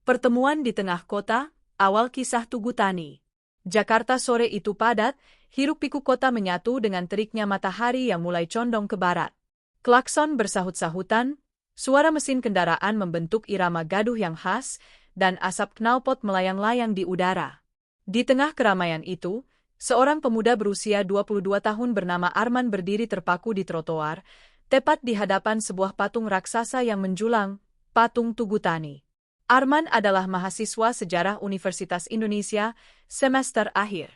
Pertemuan di tengah kota, awal kisah Tugu Tani. Jakarta sore itu padat, hiruk-pikuk kota menyatu dengan teriknya matahari yang mulai condong ke barat. Klakson bersahut-sahutan, suara mesin kendaraan membentuk irama gaduh yang khas, dan asap knalpot melayang-layang di udara. Di tengah keramaian itu, seorang pemuda berusia 22 tahun bernama Arman berdiri terpaku di trotoar, tepat di hadapan sebuah patung raksasa yang menjulang, patung Tugu Tani. Arman adalah mahasiswa sejarah Universitas Indonesia, semester akhir.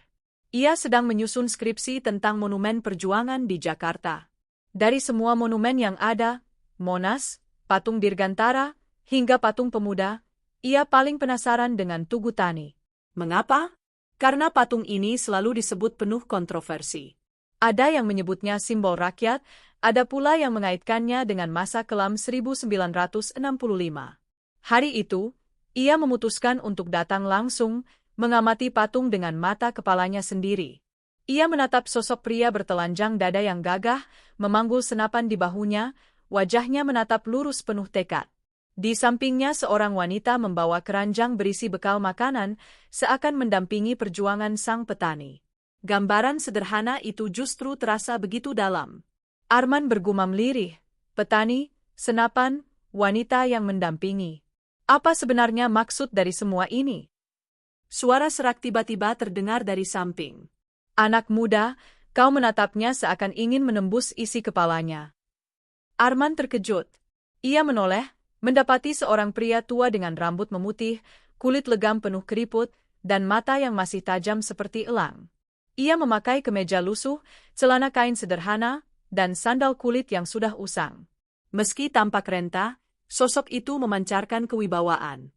Ia sedang menyusun skripsi tentang monumen perjuangan di Jakarta. Dari semua monumen yang ada, Monas, patung Dirgantara, hingga patung pemuda, ia paling penasaran dengan Tugu Tani. Mengapa? Karena patung ini selalu disebut penuh kontroversi. Ada yang menyebutnya simbol rakyat, ada pula yang mengaitkannya dengan masa kelam 1965. Hari itu, ia memutuskan untuk datang langsung, mengamati patung dengan mata kepalanya sendiri. Ia menatap sosok pria bertelanjang dada yang gagah, memanggul senapan di bahunya, wajahnya menatap lurus penuh tekad. Di sampingnya seorang wanita membawa keranjang berisi bekal makanan, seakan mendampingi perjuangan sang petani. Gambaran sederhana itu justru terasa begitu dalam. Arman bergumam lirih, petani, senapan, wanita yang mendampingi. Apa sebenarnya maksud dari semua ini? Suara serak tiba-tiba terdengar dari samping. Anak muda, kau menatapnya seakan ingin menembus isi kepalanya. Arman terkejut. Ia menoleh, mendapati seorang pria tua dengan rambut memutih, kulit legam penuh keriput, dan mata yang masih tajam seperti elang. Ia memakai kemeja lusuh, celana kain sederhana, dan sandal kulit yang sudah usang. Meski tampak renta, sosok itu memancarkan kewibawaan.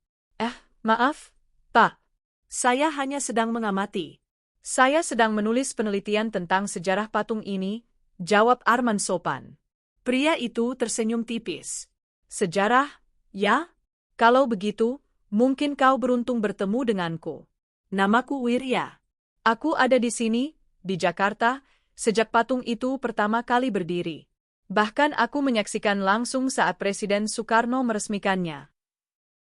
Maaf, Pak. Saya hanya sedang mengamati. Saya sedang menulis penelitian tentang sejarah patung ini, jawab Arman sopan. Pria itu tersenyum tipis. Sejarah? Ya? Kalau begitu, mungkin kau beruntung bertemu denganku. Namaku Wirya. Aku ada di sini, di Jakarta, sejak patung itu pertama kali berdiri. Bahkan aku menyaksikan langsung saat Presiden Soekarno meresmikannya.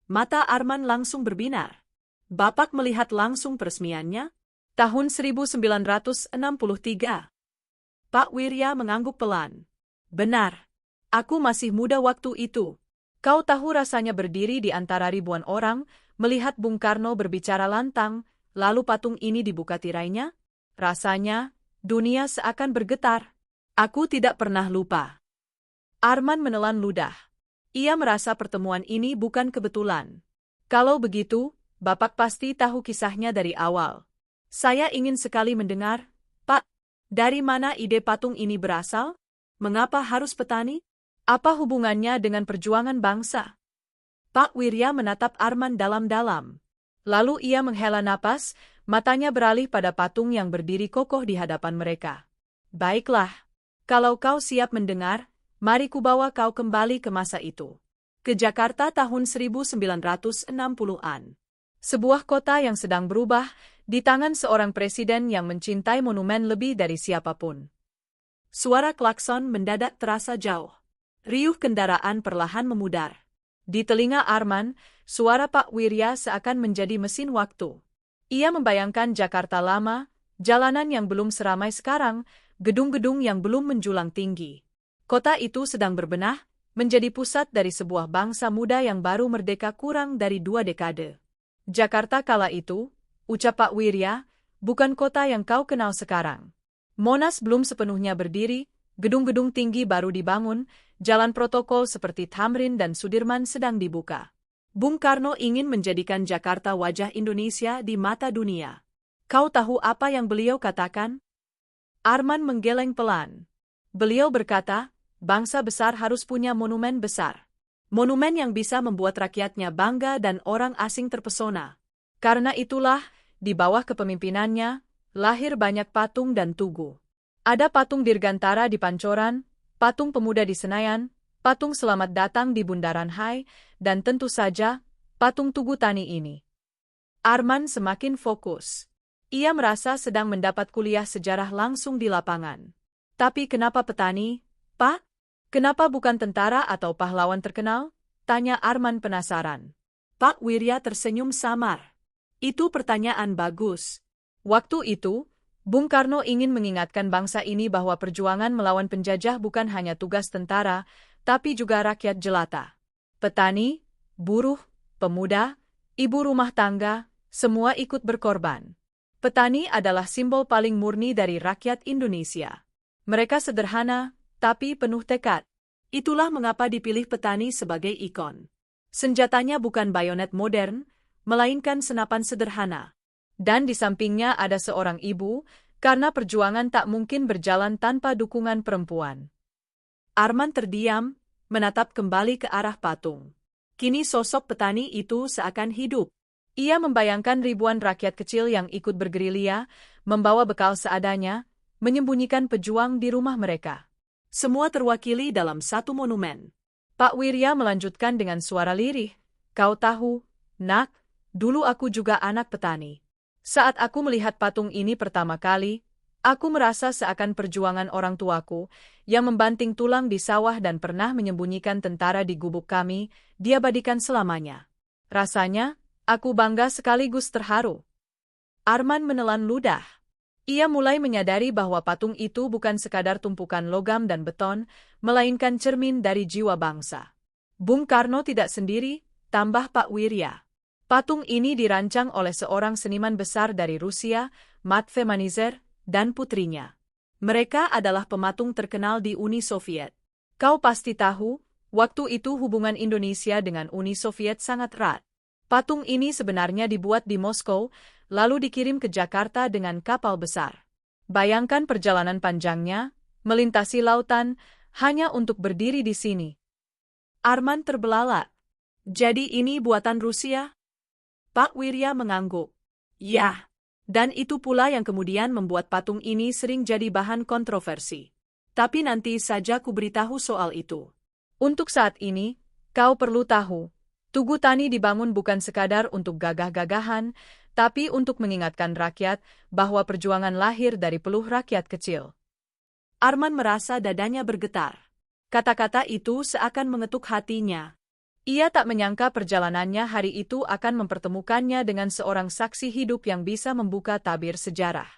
Mata Arman langsung berbinar. Bapak melihat langsung peresmiannya? Tahun 1963. Pak Wirya mengangguk pelan. Benar. Aku masih muda waktu itu. Kau tahu rasanya berdiri di antara ribuan orang, melihat Bung Karno berbicara lantang, lalu patung ini dibuka tirainya? Rasanya, dunia seakan bergetar. Aku tidak pernah lupa. Arman menelan ludah. Ia merasa pertemuan ini bukan kebetulan. Kalau begitu, Bapak pasti tahu kisahnya dari awal. Saya ingin sekali mendengar, Pak, dari mana ide patung ini berasal? Mengapa harus petani? Apa hubungannya dengan perjuangan bangsa? Pak Wirya menatap Arman dalam-dalam. Lalu ia menghela napas, matanya beralih pada patung yang berdiri kokoh di hadapan mereka. Baiklah, kalau kau siap mendengar, mari kubawa kau kembali ke masa itu. Ke Jakarta tahun 1960-an. Sebuah kota yang sedang berubah, di tangan seorang presiden yang mencintai monumen lebih dari siapapun. Suara klakson mendadak terasa jauh. Riuh kendaraan perlahan memudar. Di telinga Arman, suara Pak Wirya seakan menjadi mesin waktu. Ia membayangkan Jakarta lama, jalanan yang belum seramai sekarang, gedung-gedung yang belum menjulang tinggi. Kota itu sedang berbenah, menjadi pusat dari sebuah bangsa muda yang baru merdeka kurang dari 2 dekade. Jakarta kala itu, ucap Pak Wirya, bukan kota yang kau kenal sekarang. Monas belum sepenuhnya berdiri, gedung-gedung tinggi baru dibangun, jalan protokol seperti Tamrin dan Sudirman sedang dibuka. Bung Karno ingin menjadikan Jakarta wajah Indonesia di mata dunia. Kau tahu apa yang beliau katakan? Arman menggeleng pelan. Beliau berkata, bangsa besar harus punya monumen besar. Monumen yang bisa membuat rakyatnya bangga dan orang asing terpesona. Karena itulah, di bawah kepemimpinannya, lahir banyak patung dan tugu. Ada patung Dirgantara di Pancoran, patung pemuda di Senayan, patung selamat datang di Bundaran Hi, dan tentu saja, patung Tugu Tani ini. Arman semakin fokus. Ia merasa sedang mendapat kuliah sejarah langsung di lapangan. Tapi kenapa petani, Pak? Kenapa bukan tentara atau pahlawan terkenal? Tanya Arman penasaran. Pak Wirya tersenyum samar. Itu pertanyaan bagus. Waktu itu, Bung Karno ingin mengingatkan bangsa ini bahwa perjuangan melawan penjajah bukan hanya tugas tentara, tapi juga rakyat jelata. Petani, buruh, pemuda, ibu rumah tangga, semua ikut berkorban. Petani adalah simbol paling murni dari rakyat Indonesia. Mereka sederhana, tapi penuh tekad. Itulah mengapa dipilih petani sebagai ikon. Senjatanya bukan bayonet modern, melainkan senapan sederhana. Dan di sampingnya ada seorang ibu, karena perjuangan tak mungkin berjalan tanpa dukungan perempuan. Arman terdiam, menatap kembali ke arah patung. Kini sosok petani itu seakan hidup. Ia membayangkan ribuan rakyat kecil yang ikut bergerilya, membawa bekal seadanya, menyembunyikan pejuang di rumah mereka. Semua terwakili dalam satu monumen. Pak Wirya melanjutkan dengan suara lirih, "Kau tahu, Nak, dulu aku juga anak petani. Saat aku melihat patung ini pertama kali, aku merasa seakan perjuangan orang tuaku, yang membanting tulang di sawah dan pernah menyembunyikan tentara di gubuk kami, diabadikan selamanya. Rasanya, aku bangga sekaligus terharu." Arman menelan ludah. Ia mulai menyadari bahwa patung itu bukan sekadar tumpukan logam dan beton, melainkan cermin dari jiwa bangsa. Bung Karno tidak sendiri, tambah Pak Wirya. Patung ini dirancang oleh seorang seniman besar dari Rusia, Matvei Manizer, dan putrinya. Mereka adalah pematung terkenal di Uni Soviet. Kau pasti tahu, waktu itu hubungan Indonesia dengan Uni Soviet sangat erat. Patung ini sebenarnya dibuat di Moskow, lalu dikirim ke Jakarta dengan kapal besar. Bayangkan perjalanan panjangnya, melintasi lautan, hanya untuk berdiri di sini. Arman terbelalak. Jadi ini buatan Rusia? Pak Wirya mengangguk. Ya. Dan itu pula yang kemudian membuat patung ini sering jadi bahan kontroversi. Tapi nanti saja ku beritahu soal itu. Untuk saat ini, kau perlu tahu, Tugu Tani dibangun bukan sekadar untuk gagah-gagahan, tapi untuk mengingatkan rakyat bahwa perjuangan lahir dari peluh rakyat kecil. Arman merasa dadanya bergetar. Kata-kata itu seakan mengetuk hatinya. Ia tak menyangka perjalanannya hari itu akan mempertemukannya dengan seorang saksi hidup yang bisa membuka tabir sejarah.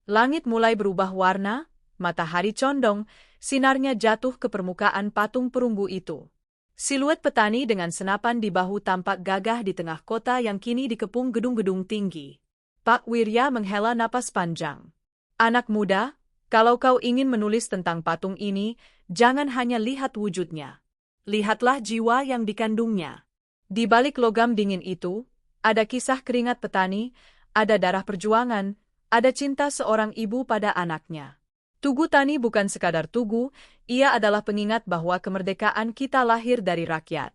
Langit mulai berubah warna, matahari condong, sinarnya jatuh ke permukaan patung perunggu itu. Siluet petani dengan senapan di bahu tampak gagah di tengah kota yang kini dikepung gedung-gedung tinggi. Pak Wirya menghela napas panjang. Anak muda, kalau kau ingin menulis tentang patung ini, jangan hanya lihat wujudnya. Lihatlah jiwa yang dikandungnya. Di balik logam dingin itu, ada kisah keringat petani, ada darah perjuangan, ada cinta seorang ibu pada anaknya. Tugu Tani bukan sekadar tugu, ia adalah pengingat bahwa kemerdekaan kita lahir dari rakyat.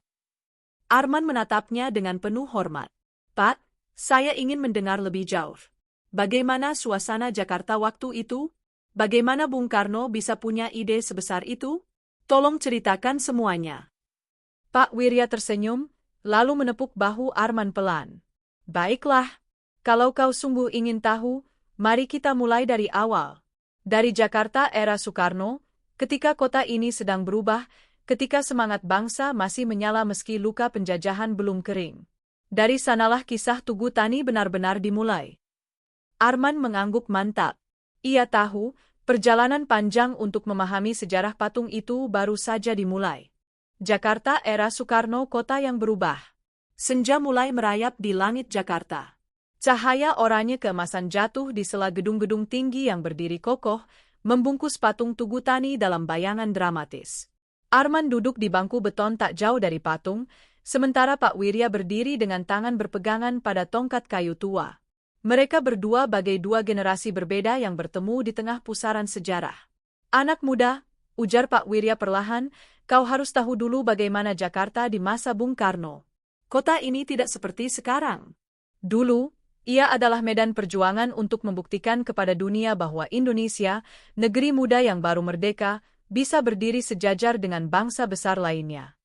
Arman menatapnya dengan penuh hormat. Pak, saya ingin mendengar lebih jauh. Bagaimana suasana Jakarta waktu itu? Bagaimana Bung Karno bisa punya ide sebesar itu? Tolong ceritakan semuanya. Pak Wirya tersenyum, lalu menepuk bahu Arman pelan. Baiklah, kalau kau sungguh ingin tahu, mari kita mulai dari awal. Dari Jakarta era Soekarno, ketika kota ini sedang berubah, ketika semangat bangsa masih menyala meski luka penjajahan belum kering. Dari sanalah kisah Tugu Tani benar-benar dimulai. Arman mengangguk mantap. Ia tahu, perjalanan panjang untuk memahami sejarah patung itu baru saja dimulai. Jakarta era Soekarno, kota yang berubah. Senja mulai merayap di langit Jakarta. Cahaya oranye keemasan jatuh di sela gedung-gedung tinggi yang berdiri kokoh, membungkus patung Tugu Tani dalam bayangan dramatis. Arman duduk di bangku beton tak jauh dari patung, sementara Pak Wirya berdiri dengan tangan berpegangan pada tongkat kayu tua. Mereka berdua bagai dua generasi berbeda yang bertemu di tengah pusaran sejarah. Anak muda, ujar Pak Wirya perlahan, kau harus tahu dulu bagaimana Jakarta di masa Bung Karno. Kota ini tidak seperti sekarang. Dulu, ia adalah medan perjuangan untuk membuktikan kepada dunia bahwa Indonesia, negeri muda yang baru merdeka, bisa berdiri sejajar dengan bangsa besar lainnya.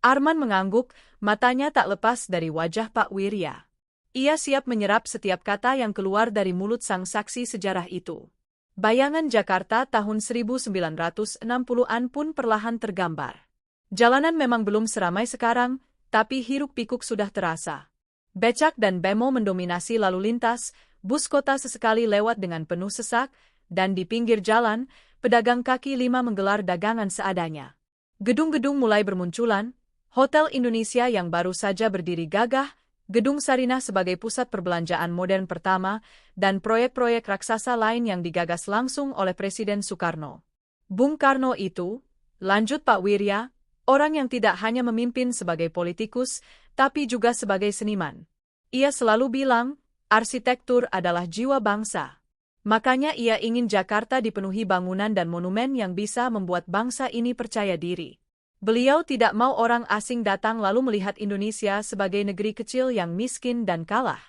Arman mengangguk, matanya tak lepas dari wajah Pak Wirya. Ia siap menyerap setiap kata yang keluar dari mulut sang saksi sejarah itu. Bayangan Jakarta tahun 1960-an pun perlahan tergambar. Jalanan memang belum seramai sekarang, tapi hiruk-pikuk sudah terasa. Becak dan bemo mendominasi lalu lintas, bus kota sesekali lewat dengan penuh sesak, dan di pinggir jalan, pedagang kaki lima menggelar dagangan seadanya. Gedung-gedung mulai bermunculan, Hotel Indonesia yang baru saja berdiri gagah, Gedung Sarinah sebagai pusat perbelanjaan modern pertama, dan proyek-proyek raksasa lain yang digagas langsung oleh Presiden Soekarno. Bung Karno itu, lanjut Pak Wirya, orang yang tidak hanya memimpin sebagai politikus, tapi juga sebagai seniman. Ia selalu bilang, arsitektur adalah jiwa bangsa. Makanya ia ingin Jakarta dipenuhi bangunan dan monumen yang bisa membuat bangsa ini percaya diri. Beliau tidak mau orang asing datang lalu melihat Indonesia sebagai negeri kecil yang miskin dan kalah.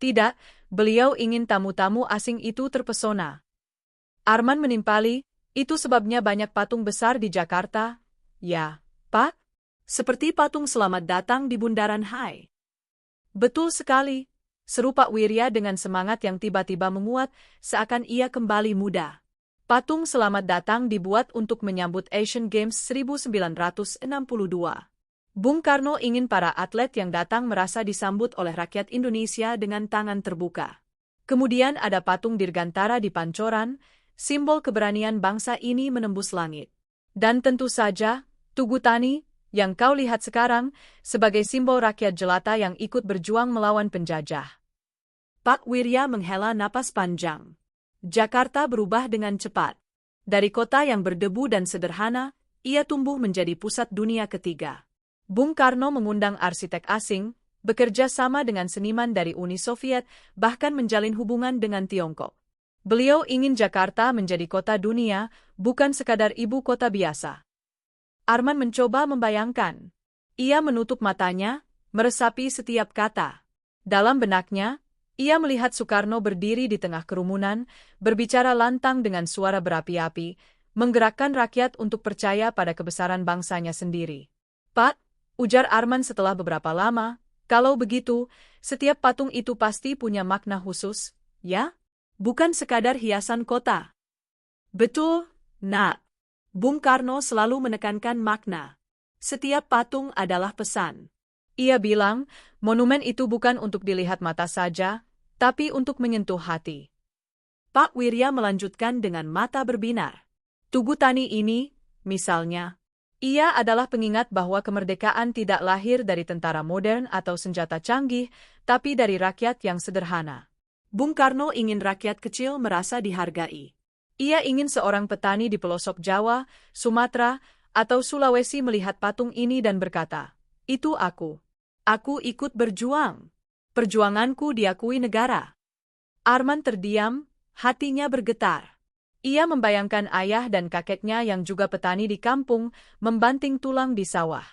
Tidak, beliau ingin tamu-tamu asing itu terpesona. Arman menimpali, itu sebabnya banyak patung besar di Jakarta. Ya, Pak? Seperti patung selamat datang di Bundaran HI. Betul sekali, seru Pak Wirya dengan semangat yang tiba-tiba menguat, seakan ia kembali muda. Patung selamat datang dibuat untuk menyambut Asian Games 1962. Bung Karno ingin para atlet yang datang merasa disambut oleh rakyat Indonesia dengan tangan terbuka. Kemudian ada patung Dirgantara di Pancoran, simbol keberanian bangsa ini menembus langit. Dan tentu saja, Tugu Tani, yang kau lihat sekarang, sebagai simbol rakyat jelata yang ikut berjuang melawan penjajah. Pak Wirya menghela napas panjang. Jakarta berubah dengan cepat. Dari kota yang berdebu dan sederhana, ia tumbuh menjadi pusat dunia ketiga. Bung Karno mengundang arsitek asing, bekerja sama dengan seniman dari Uni Soviet, bahkan menjalin hubungan dengan Tiongkok. Beliau ingin Jakarta menjadi kota dunia, bukan sekadar ibu kota biasa. Arman mencoba membayangkan. Ia menutup matanya, meresapi setiap kata. Dalam benaknya, ia melihat Soekarno berdiri di tengah kerumunan, berbicara lantang dengan suara berapi-api, menggerakkan rakyat untuk percaya pada kebesaran bangsanya sendiri. Pak, ujar Arman setelah beberapa lama, kalau begitu, setiap patung itu pasti punya makna khusus, ya? Bukan sekadar hiasan kota. Betul, Nak. Bung Karno selalu menekankan makna. Setiap patung adalah pesan. Ia bilang, monumen itu bukan untuk dilihat mata saja, tapi untuk menyentuh hati. Pak Wirya melanjutkan dengan mata berbinar. Tugu Tani ini, misalnya, ia adalah pengingat bahwa kemerdekaan tidak lahir dari tentara modern atau senjata canggih, tapi dari rakyat yang sederhana. Bung Karno ingin rakyat kecil merasa dihargai. Ia ingin seorang petani di pelosok Jawa, Sumatera, atau Sulawesi melihat patung ini dan berkata, "Itu aku. Aku ikut berjuang. Perjuanganku diakui negara." Arman terdiam, hatinya bergetar. Ia membayangkan ayah dan kakeknya yang juga petani di kampung, membanting tulang di sawah.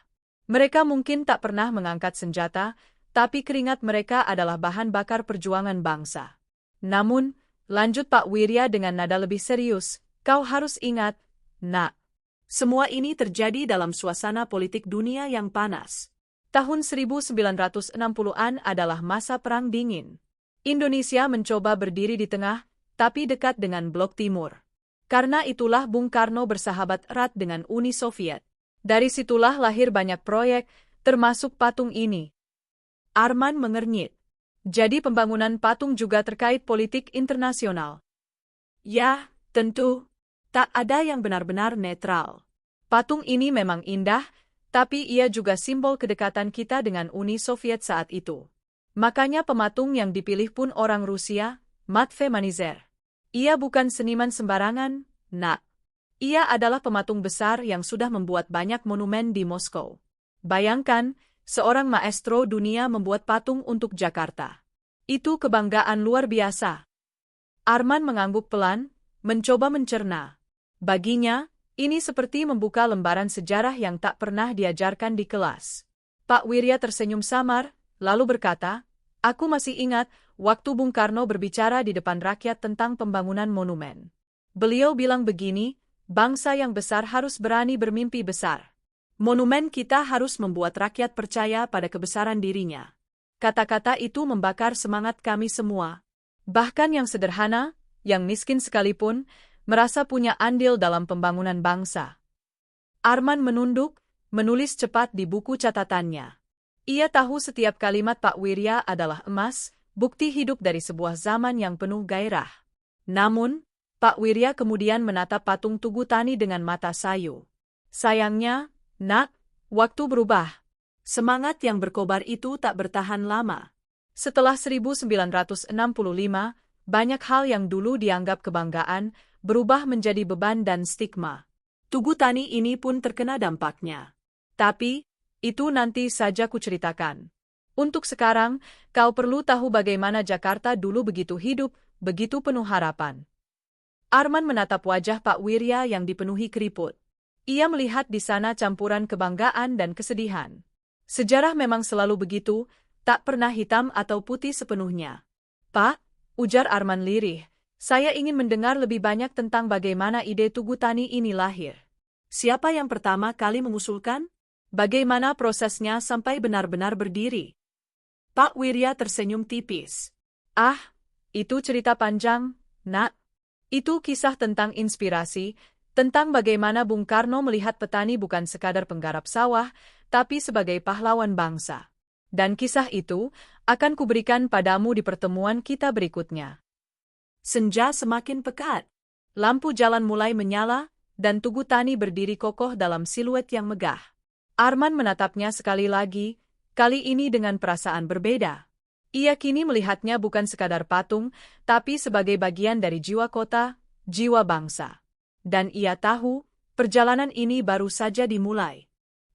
Mereka mungkin tak pernah mengangkat senjata, tapi keringat mereka adalah bahan bakar perjuangan bangsa. Namun, lanjut Pak Wirya dengan nada lebih serius, kau harus ingat, Nak. Semua ini terjadi dalam suasana politik dunia yang panas. Tahun 1960-an adalah masa Perang Dingin. Indonesia mencoba berdiri di tengah, tapi dekat dengan Blok Timur. Karena itulah Bung Karno bersahabat erat dengan Uni Soviet. Dari situlah lahir banyak proyek, termasuk patung ini. Arman mengernyit. Jadi pembangunan patung juga terkait politik internasional. Ya, tentu. Tak ada yang benar-benar netral. Patung ini memang indah, tapi ia juga simbol kedekatan kita dengan Uni Soviet saat itu. Makanya pematung yang dipilih pun orang Rusia, Matvei Manizer. Ia bukan seniman sembarangan, Nak. Ia adalah pematung besar yang sudah membuat banyak monumen di Moskow. Bayangkan, seorang maestro dunia membuat patung untuk Jakarta. Itu kebanggaan luar biasa. Arman mengangguk pelan, mencoba mencerna. Baginya, ini seperti membuka lembaran sejarah yang tak pernah diajarkan di kelas. Pak Wirya tersenyum samar, lalu berkata, "Aku masih ingat, waktu Bung Karno berbicara di depan rakyat tentang pembangunan monumen. Beliau bilang begini, bangsa yang besar harus berani bermimpi besar. Monumen kita harus membuat rakyat percaya pada kebesaran dirinya." Kata-kata itu membakar semangat kami semua. Bahkan yang sederhana, yang miskin sekalipun, merasa punya andil dalam pembangunan bangsa. Arman menunduk, menulis cepat di buku catatannya. Ia tahu setiap kalimat Pak Wirya adalah emas, bukti hidup dari sebuah zaman yang penuh gairah. Namun, Pak Wirya kemudian menatap patung Tugu Tani dengan mata sayu. Sayangnya, Nak, waktu berubah. Semangat yang berkobar itu tak bertahan lama. Setelah 1965, banyak hal yang dulu dianggap kebanggaan berubah menjadi beban dan stigma. Tugu Tani ini pun terkena dampaknya. Tapi, itu nanti saja kuceritakan. Untuk sekarang, kau perlu tahu bagaimana Jakarta dulu begitu hidup, begitu penuh harapan. Arman menatap wajah Pak Wirya yang dipenuhi keriput. Ia melihat di sana campuran kebanggaan dan kesedihan. Sejarah memang selalu begitu, tak pernah hitam atau putih sepenuhnya. Pak, ujar Arman lirih, saya ingin mendengar lebih banyak tentang bagaimana ide Tugu Tani ini lahir. Siapa yang pertama kali mengusulkan? Bagaimana prosesnya sampai benar-benar berdiri? Pak Wirya tersenyum tipis. Ah, itu cerita panjang, Nak. Itu kisah tentang inspirasi, tentang bagaimana Bung Karno melihat petani bukan sekadar penggarap sawah, tapi sebagai pahlawan bangsa. Dan kisah itu akan kuberikan padamu di pertemuan kita berikutnya. Senja semakin pekat. Lampu jalan mulai menyala, dan Tugu Tani berdiri kokoh dalam siluet yang megah. Arman menatapnya sekali lagi, kali ini dengan perasaan berbeda. Ia kini melihatnya bukan sekadar patung, tapi sebagai bagian dari jiwa kota, jiwa bangsa. Dan ia tahu, perjalanan ini baru saja dimulai.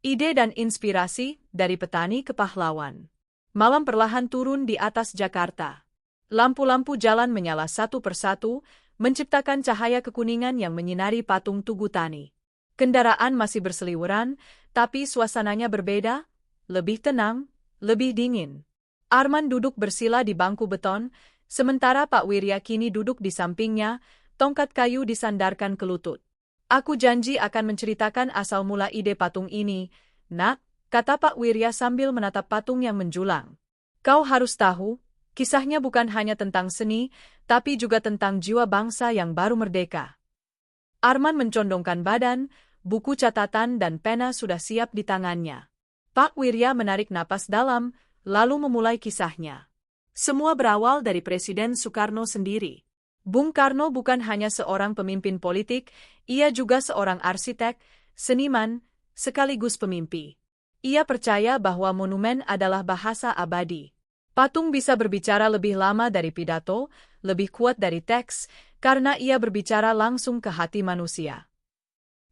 Ide dan inspirasi dari petani ke pahlawan. Malam perlahan turun di atas Jakarta. Lampu-lampu jalan menyala satu persatu, menciptakan cahaya kekuningan yang menyinari patung Tugu Tani. Kendaraan masih berseliweran, tapi suasananya berbeda, lebih tenang, lebih dingin. Arman duduk bersila di bangku beton, sementara Pak Wirya kini duduk di sampingnya, tongkat kayu disandarkan ke lutut. Aku janji akan menceritakan asal mula ide patung ini, Nak, kata Pak Wirya sambil menatap patung yang menjulang. Kau harus tahu, kisahnya bukan hanya tentang seni, tapi juga tentang jiwa bangsa yang baru merdeka. Arman mencondongkan badan, buku catatan dan pena sudah siap di tangannya. Pak Wirya menarik napas dalam, lalu memulai kisahnya. Semua berawal dari Presiden Soekarno sendiri. Bung Karno bukan hanya seorang pemimpin politik, ia juga seorang arsitek, seniman, sekaligus pemimpi. Ia percaya bahwa monumen adalah bahasa abadi. Patung bisa berbicara lebih lama dari pidato, lebih kuat dari teks, karena ia berbicara langsung ke hati manusia.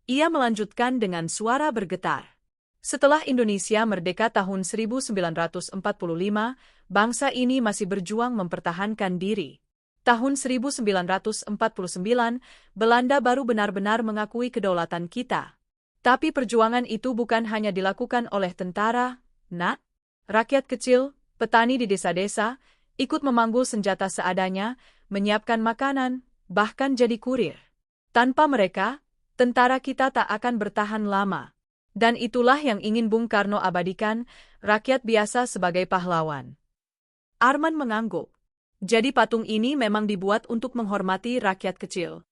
Ia melanjutkan dengan suara bergetar. Setelah Indonesia merdeka tahun 1945, bangsa ini masih berjuang mempertahankan diri. Tahun 1949, Belanda baru benar-benar mengakui kedaulatan kita. Tapi perjuangan itu bukan hanya dilakukan oleh tentara, Nak. Rakyat kecil, petani di desa-desa, ikut memanggul senjata seadanya, menyiapkan makanan, bahkan jadi kurir. Tanpa mereka, tentara kita tak akan bertahan lama. Dan itulah yang ingin Bung Karno abadikan, rakyat biasa sebagai pahlawan. Arman mengangguk. Jadi patung ini memang dibuat untuk menghormati rakyat kecil.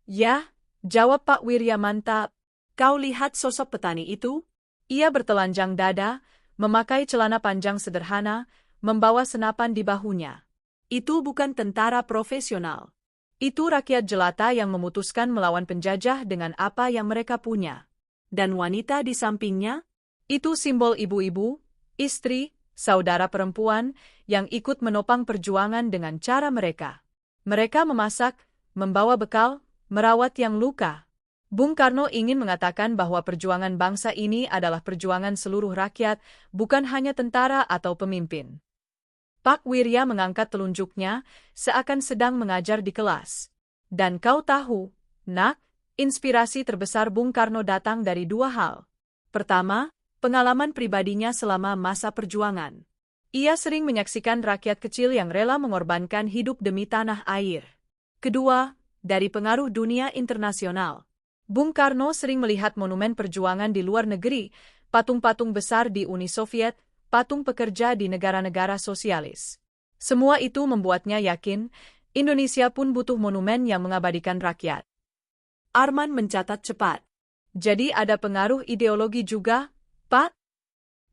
Ya, jawab Pak Wirya mantap. Kau lihat sosok petani itu? Ia bertelanjang dada, memakai celana panjang sederhana, membawa senapan di bahunya. Itu bukan tentara profesional. Itu rakyat jelata yang memutuskan melawan penjajah dengan apa yang mereka punya. Dan wanita di sampingnya? Itu simbol ibu-ibu, istri, saudara perempuan, yang ikut menopang perjuangan dengan cara mereka. Mereka memasak, membawa bekal, merawat yang luka. Bung Karno ingin mengatakan bahwa perjuangan bangsa ini adalah perjuangan seluruh rakyat, bukan hanya tentara atau pemimpin. Pak Wirya mengangkat telunjuknya, seakan sedang mengajar di kelas. Dan kau tahu, Nak, inspirasi terbesar Bung Karno datang dari dua hal. Pertama, pengalaman pribadinya selama masa perjuangan. Ia sering menyaksikan rakyat kecil yang rela mengorbankan hidup demi tanah air. Kedua, dari pengaruh dunia internasional. Bung Karno sering melihat monumen perjuangan di luar negeri, patung-patung besar di Uni Soviet, patung pekerja di negara-negara sosialis. Semua itu membuatnya yakin, Indonesia pun butuh monumen yang mengabadikan rakyat. Arman mencatat cepat. Jadi ada pengaruh ideologi juga, Pak?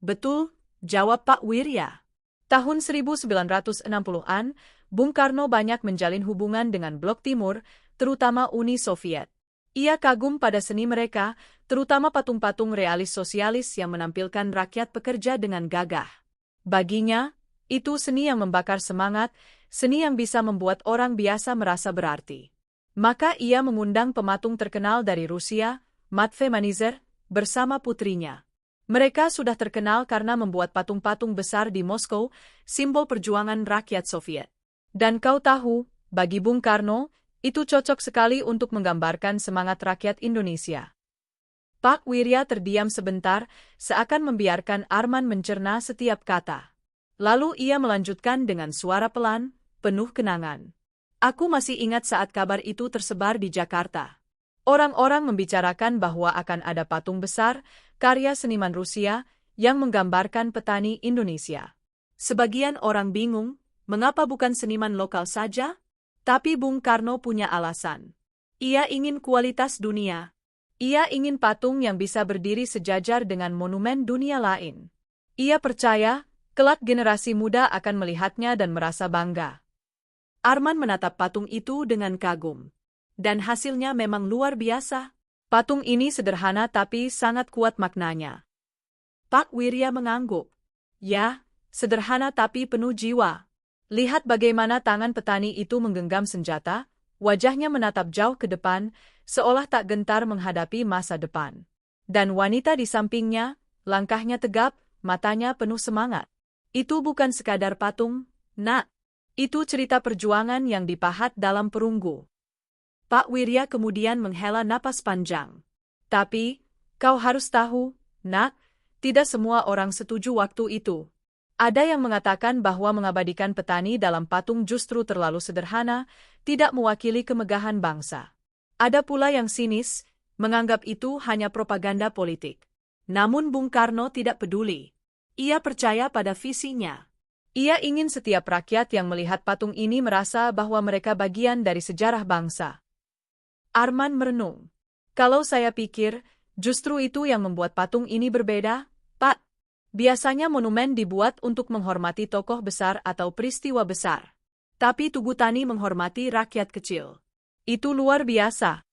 Betul, jawab Pak Wirya. Tahun 1960-an, Bung Karno banyak menjalin hubungan dengan Blok Timur, terutama Uni Soviet. Ia kagum pada seni mereka, terutama patung-patung realis sosialis yang menampilkan rakyat pekerja dengan gagah. Baginya, itu seni yang membakar semangat, seni yang bisa membuat orang biasa merasa berarti. Maka ia mengundang pematung terkenal dari Rusia, Matvei Manizer, bersama putrinya. Mereka sudah terkenal karena membuat patung-patung besar di Moskow, simbol perjuangan rakyat Soviet. Dan kau tahu, bagi Bung Karno, itu cocok sekali untuk menggambarkan semangat rakyat Indonesia. Pak Wirya terdiam sebentar, seakan membiarkan Arman mencerna setiap kata. Lalu ia melanjutkan dengan suara pelan, penuh kenangan. Aku masih ingat saat kabar itu tersebar di Jakarta. Orang-orang membicarakan bahwa akan ada patung besar, karya seniman Rusia, yang menggambarkan petani Indonesia. Sebagian orang bingung, mengapa bukan seniman lokal saja? Tapi Bung Karno punya alasan. Ia ingin kualitas dunia. Ia ingin patung yang bisa berdiri sejajar dengan monumen dunia lain. Ia percaya, kelak generasi muda akan melihatnya dan merasa bangga. Arman menatap patung itu dengan kagum. Dan hasilnya memang luar biasa. Patung ini sederhana tapi sangat kuat maknanya. Pak Wirya mengangguk. Ya, sederhana tapi penuh jiwa. Lihat bagaimana tangan petani itu menggenggam senjata, wajahnya menatap jauh ke depan, seolah tak gentar menghadapi masa depan. Dan wanita di sampingnya, langkahnya tegap, matanya penuh semangat. Itu bukan sekadar patung, Nak. Itu cerita perjuangan yang dipahat dalam perunggu. Pak Wirya kemudian menghela napas panjang. Tapi, kau harus tahu, Nak, tidak semua orang setuju waktu itu. Ada yang mengatakan bahwa mengabadikan petani dalam patung justru terlalu sederhana, tidak mewakili kemegahan bangsa. Ada pula yang sinis, menganggap itu hanya propaganda politik. Namun Bung Karno tidak peduli. Ia percaya pada visinya. Ia ingin setiap rakyat yang melihat patung ini merasa bahwa mereka bagian dari sejarah bangsa. Arman merenung. Kalau saya pikir, justru itu yang membuat patung ini berbeda, Pak. Biasanya monumen dibuat untuk menghormati tokoh besar atau peristiwa besar. Tapi Tugu Tani menghormati rakyat kecil. Itu luar biasa.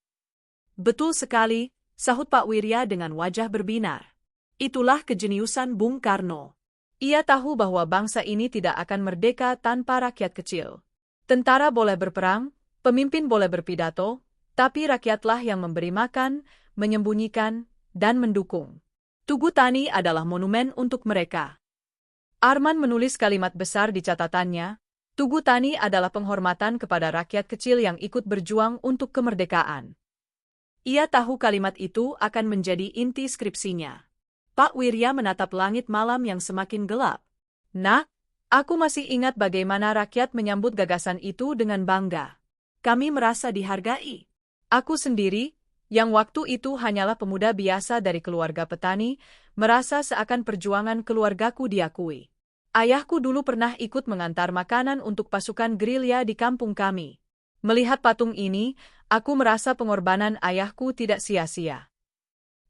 Betul sekali, sahut Pak Wirya dengan wajah berbinar. Itulah kejeniusan Bung Karno. Ia tahu bahwa bangsa ini tidak akan merdeka tanpa rakyat kecil. Tentara boleh berperang, pemimpin boleh berpidato, tapi rakyatlah yang memberi makan, menyembunyikan, dan mendukung. Tugu Tani adalah monumen untuk mereka. Arman menulis kalimat besar di catatannya, Tugu Tani adalah penghormatan kepada rakyat kecil yang ikut berjuang untuk kemerdekaan. Ia tahu kalimat itu akan menjadi inti skripsinya. Pak Wirya menatap langit malam yang semakin gelap. Nak, aku masih ingat bagaimana rakyat menyambut gagasan itu dengan bangga. Kami merasa dihargai. Aku sendiri, yang waktu itu hanyalah pemuda biasa dari keluarga petani, merasa seakan perjuangan keluargaku diakui. Ayahku dulu pernah ikut mengantar makanan untuk pasukan gerilya di kampung kami. Melihat patung ini, aku merasa pengorbanan ayahku tidak sia-sia.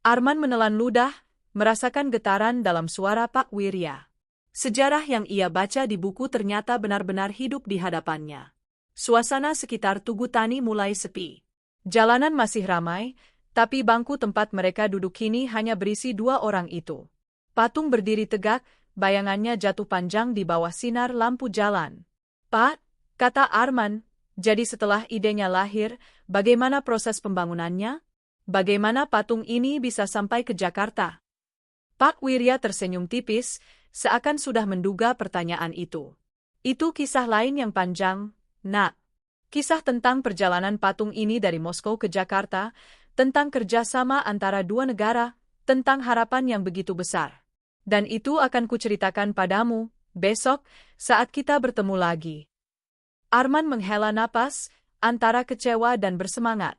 Arman menelan ludah, merasakan getaran dalam suara Pak Wirya. Sejarah yang ia baca di buku ternyata benar-benar hidup di hadapannya. Suasana sekitar Tugu Tani mulai sepi. Jalanan masih ramai, tapi bangku tempat mereka duduk kini hanya berisi 2 orang itu. Patung berdiri tegak, bayangannya jatuh panjang di bawah sinar lampu jalan. Pak, kata Arman, jadi setelah idenya lahir, bagaimana proses pembangunannya? Bagaimana patung ini bisa sampai ke Jakarta? Pak Wirya tersenyum tipis, seakan sudah menduga pertanyaan itu. Itu kisah lain yang panjang, Nak. Kisah tentang perjalanan patung ini dari Moskow ke Jakarta, tentang kerjasama antara 2 negara, tentang harapan yang begitu besar. Dan itu akan kuceritakan padamu, besok, saat kita bertemu lagi. Arman menghela napas, antara kecewa dan bersemangat.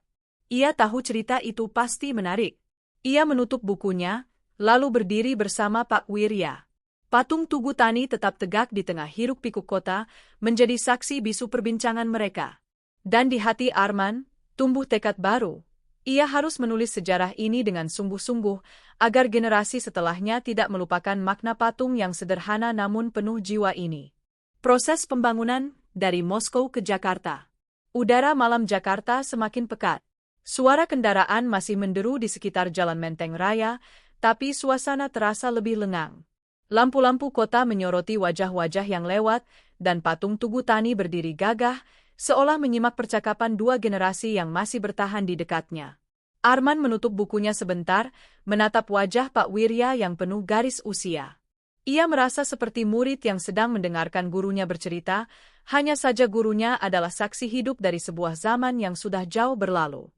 Ia tahu cerita itu pasti menarik. Ia menutup bukunya, lalu berdiri bersama Pak Wirya. Patung Tugu Tani tetap tegak di tengah hiruk-pikuk kota, menjadi saksi bisu perbincangan mereka. Dan di hati Arman, tumbuh tekad baru. Ia harus menulis sejarah ini dengan sungguh-sungguh, agar generasi setelahnya tidak melupakan makna patung yang sederhana namun penuh jiwa ini. Proses pembangunan dari Moskow ke Jakarta. Udara malam Jakarta semakin pekat. Suara kendaraan masih menderu di sekitar Jalan Menteng Raya, tapi suasana terasa lebih lengang. Lampu-lampu kota menyoroti wajah-wajah yang lewat, dan patung Tugu Tani berdiri gagah, seolah menyimak percakapan dua generasi yang masih bertahan di dekatnya. Arman menutup bukunya sebentar, menatap wajah Pak Wirya yang penuh garis usia. Ia merasa seperti murid yang sedang mendengarkan gurunya bercerita, hanya saja gurunya adalah saksi hidup dari sebuah zaman yang sudah jauh berlalu.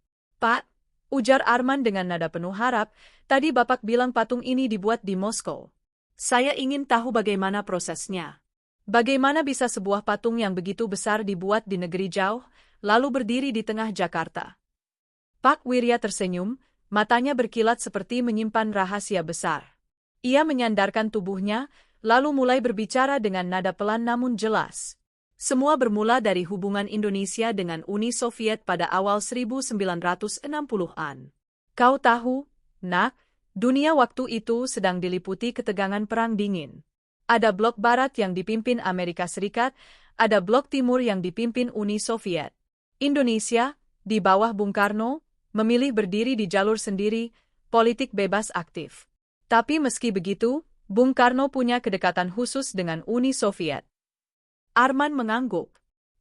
"Pak," ujar Arman dengan nada penuh harap, "tadi Bapak bilang patung ini dibuat di Moskow. Saya ingin tahu bagaimana prosesnya. Bagaimana bisa sebuah patung yang begitu besar dibuat di negeri jauh, lalu berdiri di tengah Jakarta?" Pak Wirya tersenyum, matanya berkilat seperti menyimpan rahasia besar. Ia menyandarkan tubuhnya, lalu mulai berbicara dengan nada pelan namun jelas. Semua bermula dari hubungan Indonesia dengan Uni Soviet pada awal 1960-an. Kau tahu, Nak, dunia waktu itu sedang diliputi ketegangan Perang Dingin. Ada blok Barat yang dipimpin Amerika Serikat, ada blok Timur yang dipimpin Uni Soviet. Indonesia, di bawah Bung Karno, memilih berdiri di jalur sendiri, politik bebas aktif. Tapi meski begitu, Bung Karno punya kedekatan khusus dengan Uni Soviet. Arman mengangguk.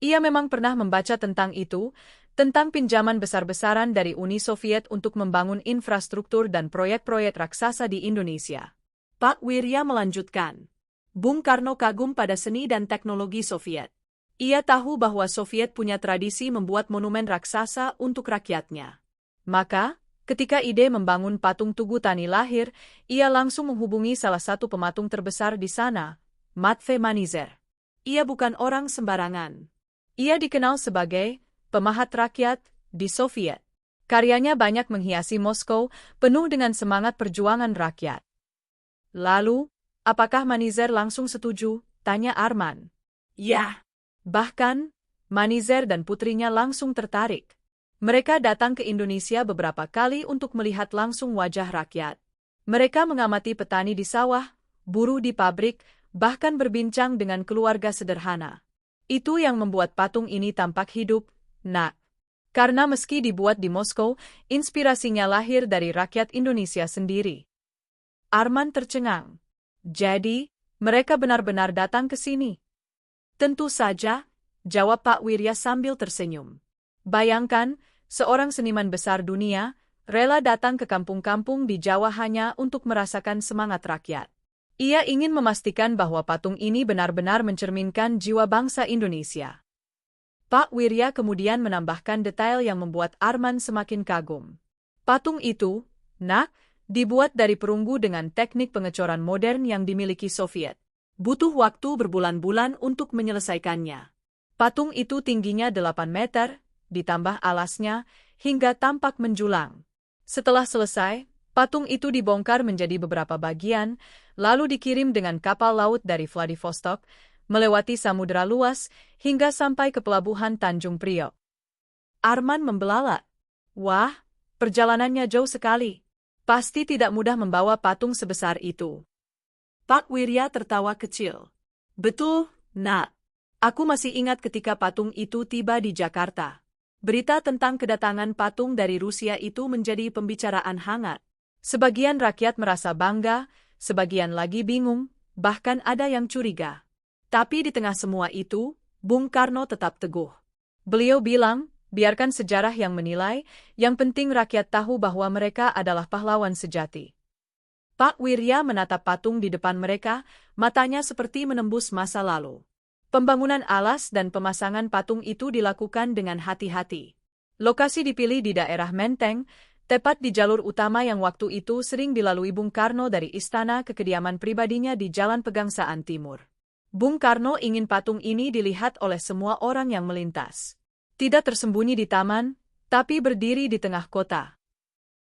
Ia memang pernah membaca tentang itu, tentang pinjaman besar-besaran dari Uni Soviet untuk membangun infrastruktur dan proyek-proyek raksasa di Indonesia. Pak Wirya melanjutkan. Bung Karno kagum pada seni dan teknologi Soviet. Ia tahu bahwa Soviet punya tradisi membuat monumen raksasa untuk rakyatnya. Maka, ketika ide membangun patung Tugu Tani lahir, ia langsung menghubungi salah satu pematung terbesar di sana, Matvei Manizer. Ia bukan orang sembarangan. Ia dikenal sebagai pemahat rakyat di Soviet. Karyanya banyak menghiasi Moskow, penuh dengan semangat perjuangan rakyat. Lalu, apakah Manizer langsung setuju? Tanya Arman. Ya. Bahkan, Manizer dan putrinya langsung tertarik. Mereka datang ke Indonesia beberapa kali untuk melihat langsung wajah rakyat. Mereka mengamati petani di sawah, buruh di pabrik, bahkan berbincang dengan keluarga sederhana. Itu yang membuat patung ini tampak hidup, Nak. Karena meski dibuat di Moskow, inspirasinya lahir dari rakyat Indonesia sendiri. Arman tercengang. Jadi, mereka benar-benar datang ke sini? Tentu saja, jawab Pak Wirya sambil tersenyum. Bayangkan, seorang seniman besar dunia, rela datang ke kampung-kampung di Jawa hanya untuk merasakan semangat rakyat. Ia ingin memastikan bahwa patung ini benar-benar mencerminkan jiwa bangsa Indonesia. Pak Wirya kemudian menambahkan detail yang membuat Arman semakin kagum. Patung itu, Nak, dibuat dari perunggu dengan teknik pengecoran modern yang dimiliki Soviet. Butuh waktu berbulan-bulan untuk menyelesaikannya. Patung itu tingginya 8 meter, ditambah alasnya, hingga tampak menjulang. Setelah selesai, patung itu dibongkar menjadi beberapa bagian, lalu dikirim dengan kapal laut dari Vladivostok, melewati samudera luas, hingga sampai ke pelabuhan Tanjung Priok. Arman membelalak. Wah, perjalanannya jauh sekali. Pasti tidak mudah membawa patung sebesar itu. Pak Wirya tertawa kecil. Betul, Nak. Aku masih ingat ketika patung itu tiba di Jakarta. Berita tentang kedatangan patung dari Rusia itu menjadi pembicaraan hangat. Sebagian rakyat merasa bangga, sebagian lagi bingung, bahkan ada yang curiga. Tapi di tengah semua itu, Bung Karno tetap teguh. Beliau bilang, biarkan sejarah yang menilai, yang penting rakyat tahu bahwa mereka adalah pahlawan sejati. Pak Wirya menatap patung di depan mereka, matanya seperti menembus masa lalu. Pembangunan alas dan pemasangan patung itu dilakukan dengan hati-hati. Lokasi dipilih di daerah Menteng, tepat di jalur utama yang waktu itu sering dilalui Bung Karno dari istana ke kediaman pribadinya di Jalan Pegangsaan Timur. Bung Karno ingin patung ini dilihat oleh semua orang yang melintas. Tidak tersembunyi di taman, tapi berdiri di tengah kota.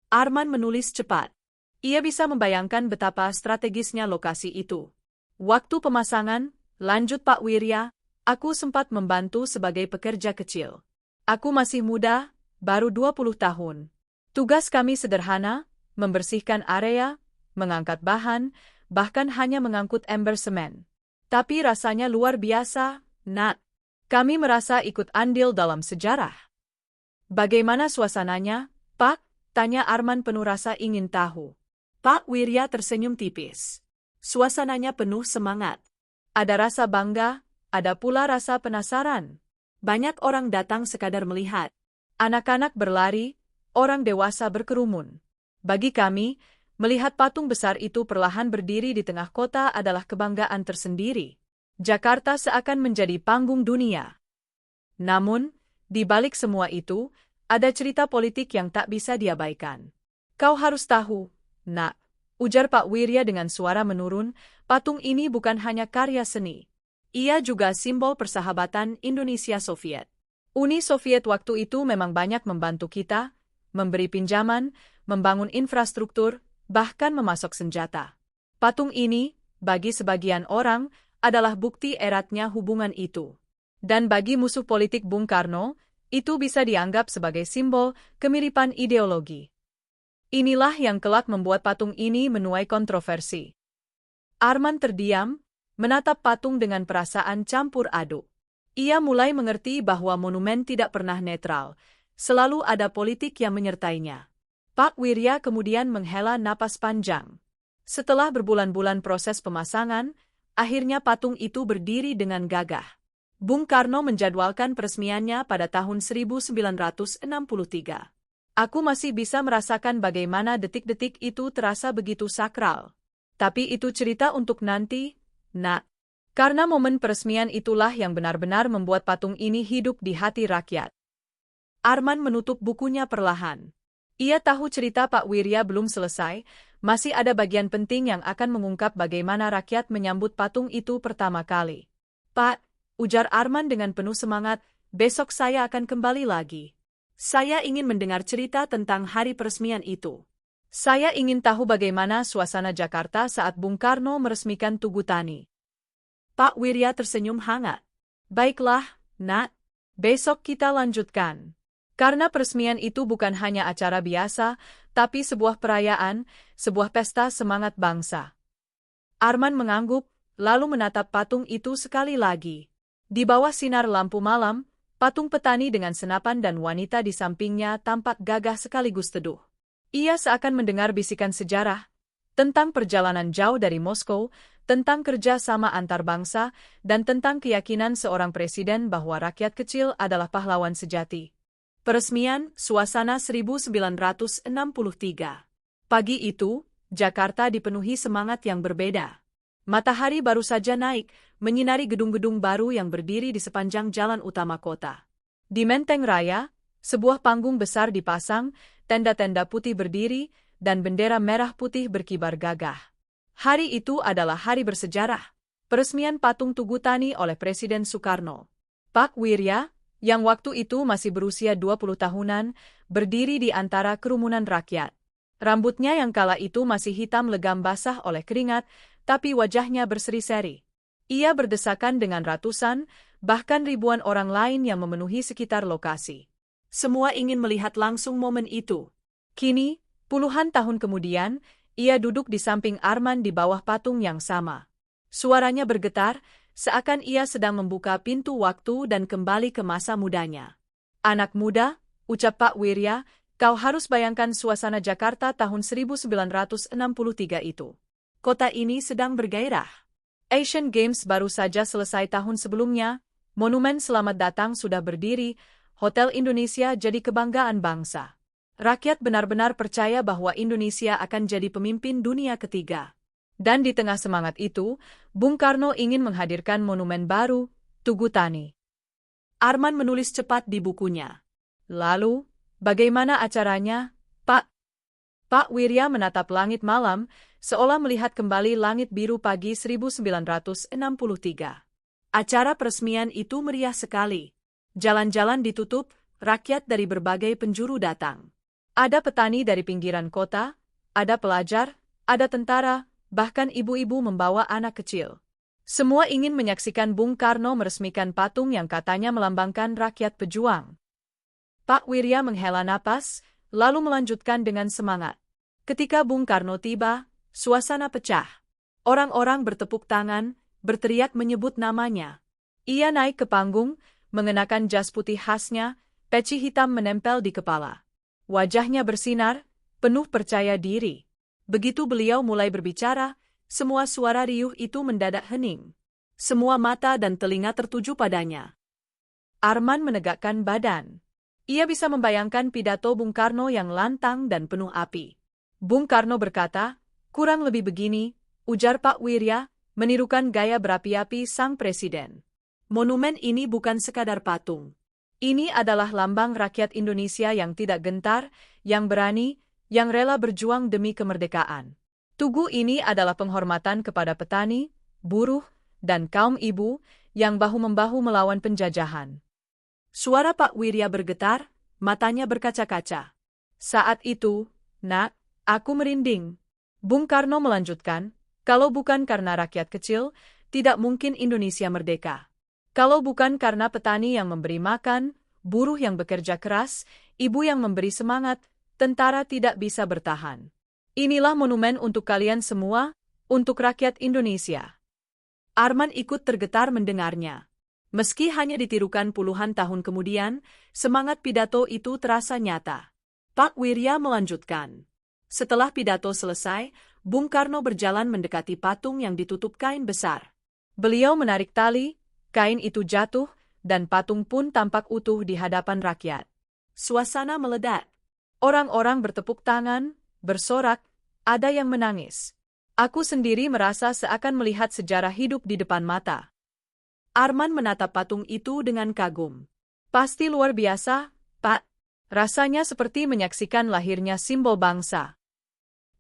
Arman menulis cepat. Ia bisa membayangkan betapa strategisnya lokasi itu. Waktu pemasangan, lanjut Pak Wirya, aku sempat membantu sebagai pekerja kecil. Aku masih muda, baru 20 tahun. Tugas kami sederhana, membersihkan area, mengangkat bahan, bahkan hanya mengangkut ember semen. Tapi rasanya luar biasa, Nat. Kami merasa ikut andil dalam sejarah. Bagaimana suasananya, Pak? Tanya Arman penuh rasa ingin tahu. Pak Wirya tersenyum tipis. Suasananya penuh semangat. Ada rasa bangga, ada pula rasa penasaran. Banyak orang datang sekadar melihat. Anak-anak berlari, orang dewasa berkerumun. Bagi kami, melihat patung besar itu perlahan berdiri di tengah kota adalah kebanggaan tersendiri. Jakarta seakan menjadi panggung dunia. Namun, di balik semua itu, ada cerita politik yang tak bisa diabaikan. Kau harus tahu, Nak, ujar Pak Wirya dengan suara menurun, patung ini bukan hanya karya seni. Ia juga simbol persahabatan Indonesia-Soviet. Uni Soviet waktu itu memang banyak membantu kita, memberi pinjaman, membangun infrastruktur, bahkan memasok senjata. Patung ini, bagi sebagian orang, adalah bukti eratnya hubungan itu. Dan bagi musuh politik Bung Karno, itu bisa dianggap sebagai simbol kemiripan ideologi. Inilah yang kelak membuat patung ini menuai kontroversi. Arman terdiam, menatap patung dengan perasaan campur aduk. Ia mulai mengerti bahwa monumen tidak pernah netral, selalu ada politik yang menyertainya. Pak Wirya kemudian menghela napas panjang. Setelah berbulan-bulan proses pemasangan, akhirnya patung itu berdiri dengan gagah. Bung Karno menjadwalkan peresmiannya pada tahun 1963. Aku masih bisa merasakan bagaimana detik-detik itu terasa begitu sakral. Tapi itu cerita untuk nanti, Nak. Karena momen peresmian itulah yang benar-benar membuat patung ini hidup di hati rakyat. Arman menutup bukunya perlahan. Ia tahu cerita Pak Wirya belum selesai, masih ada bagian penting yang akan mengungkap bagaimana rakyat menyambut patung itu pertama kali. Pak, ujar Arman dengan penuh semangat, besok saya akan kembali lagi. Saya ingin mendengar cerita tentang hari peresmian itu. Saya ingin tahu bagaimana suasana Jakarta saat Bung Karno meresmikan Tugu Tani. Pak Wirya tersenyum hangat. Baiklah, Nak. Besok kita lanjutkan. Karena peresmian itu bukan hanya acara biasa, tapi sebuah perayaan, sebuah pesta semangat bangsa. Arman mengangguk, lalu menatap patung itu sekali lagi. Di bawah sinar lampu malam, patung petani dengan senapan dan wanita di sampingnya tampak gagah sekaligus teduh. Ia seakan mendengar bisikan sejarah tentang perjalanan jauh dari Moskow, tentang kerja sama antar bangsa, dan tentang keyakinan seorang presiden bahwa rakyat kecil adalah pahlawan sejati. Peresmian, suasana 1963. Pagi itu, Jakarta dipenuhi semangat yang berbeda. Matahari baru saja naik, menyinari gedung-gedung baru yang berdiri di sepanjang jalan utama kota. Di Menteng Raya, sebuah panggung besar dipasang, tenda-tenda putih berdiri, dan bendera merah putih berkibar gagah. Hari itu adalah hari bersejarah, peresmian patung Tugu Tani oleh Presiden Soekarno. Pak Wirya, yang waktu itu masih berusia 20 tahunan, berdiri di antara kerumunan rakyat. Rambutnya yang kala itu masih hitam legam basah oleh keringat, tapi wajahnya berseri-seri. Ia berdesakan dengan ratusan, bahkan ribuan orang lain yang memenuhi sekitar lokasi. Semua ingin melihat langsung momen itu. Kini, puluhan tahun kemudian, ia duduk di samping Arman di bawah patung yang sama. Suaranya bergetar, seakan ia sedang membuka pintu waktu dan kembali ke masa mudanya. Anak muda, ucap Pak Wirya, kau harus bayangkan suasana Jakarta tahun 1963 itu. Kota ini sedang bergairah. Asian Games baru saja selesai tahun sebelumnya, monumen Selamat Datang sudah berdiri, Hotel Indonesia jadi kebanggaan bangsa. Rakyat benar-benar percaya bahwa Indonesia akan jadi pemimpin dunia ketiga. Dan di tengah semangat itu, Bung Karno ingin menghadirkan monumen baru, Tugu Tani. Arman menulis cepat di bukunya. Lalu, bagaimana acaranya, Pak? Pak Wirya menatap langit malam, seolah melihat kembali langit biru pagi 1963. Acara peresmian itu meriah sekali. Jalan-jalan ditutup, rakyat dari berbagai penjuru datang. Ada petani dari pinggiran kota, ada pelajar, ada tentara, bahkan ibu-ibu membawa anak kecil. Semua ingin menyaksikan Bung Karno meresmikan patung yang katanya melambangkan rakyat pejuang. Pak Wirya menghela napas, lalu melanjutkan dengan semangat. Ketika Bung Karno tiba, suasana pecah. Orang-orang bertepuk tangan, berteriak menyebut namanya. Ia naik ke panggung, mengenakan jas putih khasnya, peci hitam menempel di kepala. Wajahnya bersinar, penuh percaya diri. Begitu beliau mulai berbicara, semua suara riuh itu mendadak hening. Semua mata dan telinga tertuju padanya. Arman menegakkan badan. Ia bisa membayangkan pidato Bung Karno yang lantang dan penuh api. Bung Karno berkata, "Kurang lebih begini," ujar Pak Wirya, menirukan gaya berapi-api sang presiden. "Monumen ini bukan sekadar patung. Ini adalah lambang rakyat Indonesia yang tidak gentar, yang berani, yang rela berjuang demi kemerdekaan. Tugu ini adalah penghormatan kepada petani, buruh, dan kaum ibu yang bahu-membahu melawan penjajahan." Suara Pak Wirya bergetar, matanya berkaca-kaca. "Saat itu, Nak, aku merinding." Bung Karno melanjutkan, "Kalau bukan karena rakyat kecil, tidak mungkin Indonesia merdeka. Kalau bukan karena petani yang memberi makan, buruh yang bekerja keras, ibu yang memberi semangat, tentara tidak bisa bertahan. Inilah monumen untuk kalian semua, untuk rakyat Indonesia." Arman ikut tergetar mendengarnya. Meski hanya ditirukan puluhan tahun kemudian, semangat pidato itu terasa nyata. Pak Wirya melanjutkan. Setelah pidato selesai, Bung Karno berjalan mendekati patung yang ditutup kain besar. Beliau menarik tali, kain itu jatuh, dan patung pun tampak utuh di hadapan rakyat. Suasana meledak. Orang-orang bertepuk tangan, bersorak, ada yang menangis. Aku sendiri merasa seakan melihat sejarah hidup di depan mata. Arman menatap patung itu dengan kagum. "Pasti luar biasa, Pak. Rasanya seperti menyaksikan lahirnya simbol bangsa."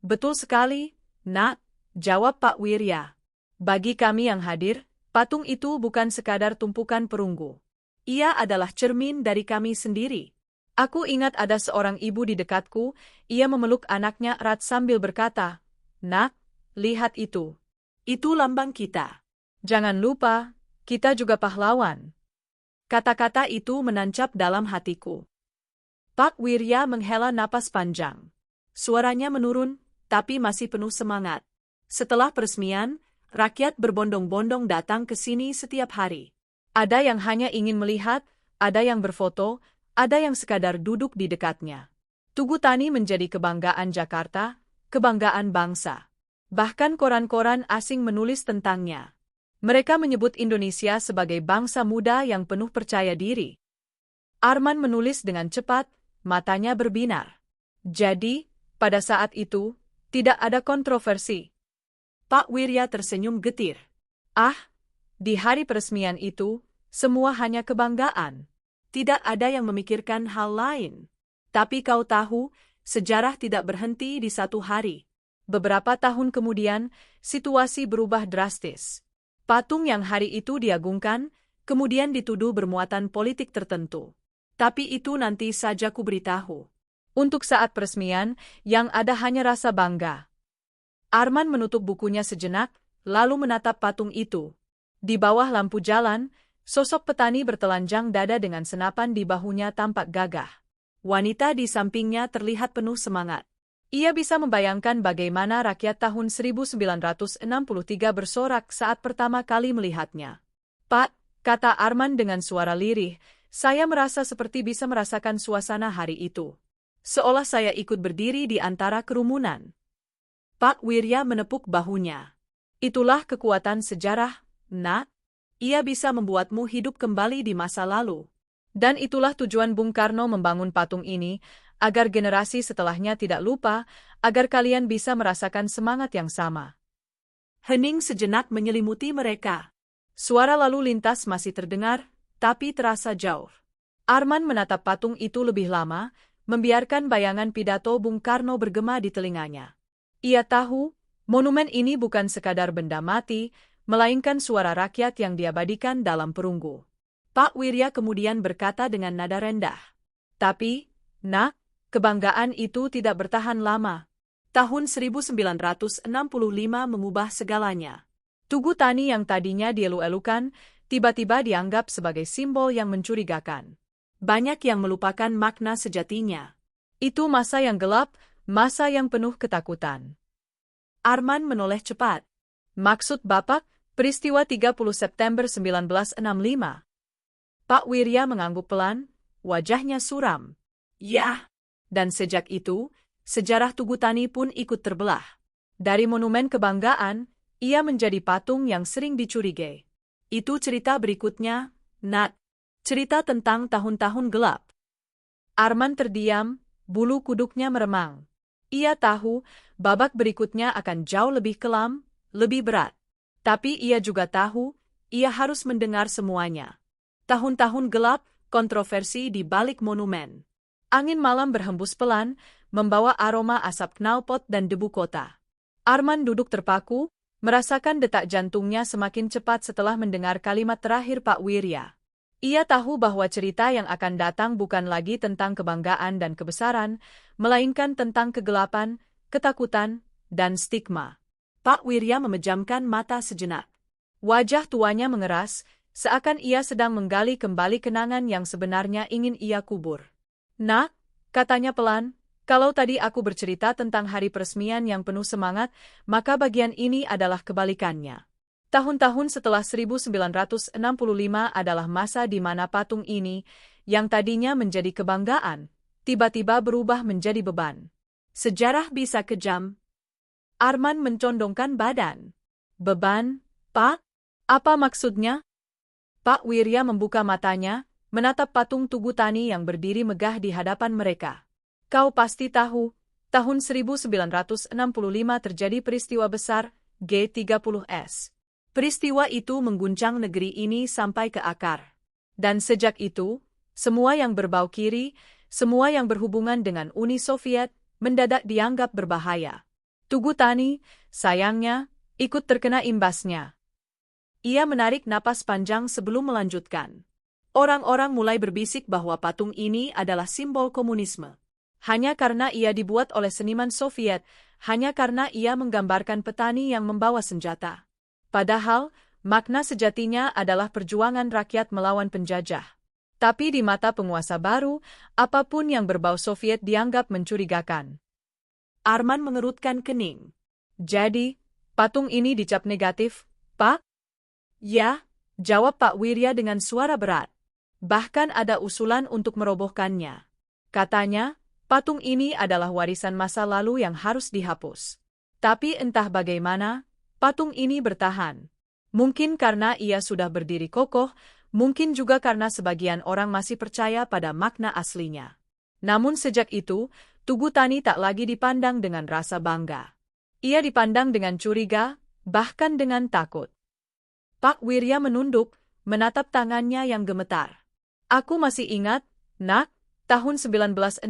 "Betul sekali, Nak," jawab Pak Wirya. "Bagi kami yang hadir, patung itu bukan sekadar tumpukan perunggu. Ia adalah cermin dari kami sendiri. Aku ingat ada seorang ibu di dekatku, ia memeluk anaknya erat sambil berkata, 'Nak, lihat itu. Itu lambang kita. Jangan lupa, kita juga pahlawan.' Kata-kata itu menancap dalam hatiku." Pak Wirya menghela napas panjang. Suaranya menurun, tapi masih penuh semangat. Setelah peresmian, rakyat berbondong-bondong datang ke sini setiap hari. Ada yang hanya ingin melihat, ada yang berfoto, ada yang sekadar duduk di dekatnya. Tugu Tani menjadi kebanggaan Jakarta, kebanggaan bangsa. Bahkan koran-koran asing menulis tentangnya. Mereka menyebut Indonesia sebagai bangsa muda yang penuh percaya diri. Arman menulis dengan cepat, matanya berbinar. Jadi, pada saat itu, tidak ada kontroversi. Pak Wirya tersenyum getir. "Ah, di hari peresmian itu, semua hanya kebanggaan. Tidak ada yang memikirkan hal lain. Tapi kau tahu, sejarah tidak berhenti di satu hari. Beberapa tahun kemudian, situasi berubah drastis. Patung yang hari itu diagungkan, kemudian dituduh bermuatan politik tertentu. Tapi itu nanti saja kuberitahu. Untuk saat peresmian, yang ada hanya rasa bangga." Arman menutup bukunya sejenak, lalu menatap patung itu. Di bawah lampu jalan, sosok petani bertelanjang dada dengan senapan di bahunya tampak gagah. Wanita di sampingnya terlihat penuh semangat. Ia bisa membayangkan bagaimana rakyat tahun 1963 bersorak saat pertama kali melihatnya. "Pak," kata Arman dengan suara lirih, "saya merasa seperti bisa merasakan suasana hari itu. Seolah saya ikut berdiri di antara kerumunan." Pak Wirya menepuk bahunya. "Itulah kekuatan sejarah, Nak. Ia bisa membuatmu hidup kembali di masa lalu. Dan itulah tujuan Bung Karno membangun patung ini, agar generasi setelahnya tidak lupa, agar kalian bisa merasakan semangat yang sama." Hening sejenak menyelimuti mereka. Suara lalu lintas masih terdengar, tapi terasa jauh. Arman menatap patung itu lebih lama, membiarkan bayangan pidato Bung Karno bergema di telinganya. Ia tahu, monumen ini bukan sekadar benda mati, melainkan suara rakyat yang diabadikan dalam perunggu. Pak Wirya kemudian berkata dengan nada rendah, "Tapi, Nak, kebanggaan itu tidak bertahan lama. Tahun 1965 mengubah segalanya. Tugu Tani yang tadinya dielu-elukan, tiba-tiba dianggap sebagai simbol yang mencurigakan. Banyak yang melupakan makna sejatinya. Itu masa yang gelap, masa yang penuh ketakutan. Arman menoleh cepat. Maksud Bapak, peristiwa 30 September 1965. Pak Wirya mengangguk pelan, wajahnya suram. Ya. Dan sejak itu, sejarah Tugu Tani pun ikut terbelah. Dari monumen kebanggaan, ia menjadi patung yang sering dicurigai. Itu cerita berikutnya, Nat. Cerita tentang tahun-tahun gelap. Arman terdiam, bulu kuduknya meremang. Ia tahu, babak berikutnya akan jauh lebih kelam, lebih berat. Tapi ia juga tahu, ia harus mendengar semuanya. Tahun-tahun gelap, kontroversi di balik monumen. Angin malam berhembus pelan, membawa aroma asap knalpot dan debu kota. Arman duduk terpaku, merasakan detak jantungnya semakin cepat setelah mendengar kalimat terakhir Pak Wirya. Ia tahu bahwa cerita yang akan datang bukan lagi tentang kebanggaan dan kebesaran, melainkan tentang kegelapan, ketakutan, dan stigma. Pak Wirya memejamkan mata sejenak. Wajah tuanya mengeras, seakan ia sedang menggali kembali kenangan yang sebenarnya ingin ia kubur. Nak, katanya pelan, kalau tadi aku bercerita tentang hari peresmian yang penuh semangat, maka bagian ini adalah kebalikannya. Tahun-tahun setelah 1965 adalah masa di mana patung ini, yang tadinya menjadi kebanggaan, tiba-tiba berubah menjadi beban. Sejarah bisa kejam. Arman mencondongkan badan. Beban, Pak? Apa maksudnya? Pak Wirya membuka matanya, menatap patung Tugu Tani yang berdiri megah di hadapan mereka. Kau pasti tahu, tahun 1965 terjadi peristiwa besar, G30S. Peristiwa itu mengguncang negeri ini sampai ke akar. Dan sejak itu, semua yang berbau kiri, semua yang berhubungan dengan Uni Soviet, mendadak dianggap berbahaya. Tugu Tani, sayangnya, ikut terkena imbasnya. Ia menarik napas panjang sebelum melanjutkan. Orang-orang mulai berbisik bahwa patung ini adalah simbol komunisme. Hanya karena ia dibuat oleh seniman Soviet, hanya karena ia menggambarkan petani yang membawa senjata. Padahal, makna sejatinya adalah perjuangan rakyat melawan penjajah. Tapi di mata penguasa baru, apapun yang berbau Soviet dianggap mencurigakan. Arman mengerutkan kening. Jadi, patung ini dicap negatif, Pak? Ya, jawab Pak Wirya dengan suara berat. Bahkan ada usulan untuk merobohkannya. Katanya, patung ini adalah warisan masa lalu yang harus dihapus. Tapi entah bagaimana, patung ini bertahan. Mungkin karena ia sudah berdiri kokoh, mungkin juga karena sebagian orang masih percaya pada makna aslinya. Namun sejak itu, Tugu Tani tak lagi dipandang dengan rasa bangga. Ia dipandang dengan curiga, bahkan dengan takut. Pak Wirya menunduk, menatap tangannya yang gemetar. Aku masih ingat, Nak, tahun 1966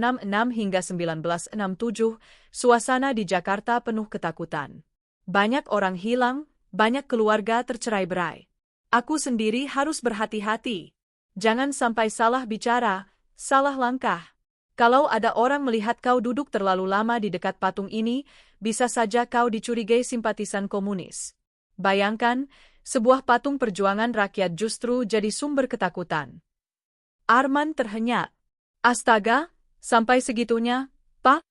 hingga 1967, suasana di Jakarta penuh ketakutan. Banyak orang hilang, banyak keluarga tercerai-berai. Aku sendiri harus berhati-hati. Jangan sampai salah bicara, salah langkah. Kalau ada orang melihat kau duduk terlalu lama di dekat patung ini, bisa saja kau dicurigai simpatisan komunis. Bayangkan, sebuah patung perjuangan rakyat justru jadi sumber ketakutan. Arman terhenyak. Astaga, sampai segitunya, Pak?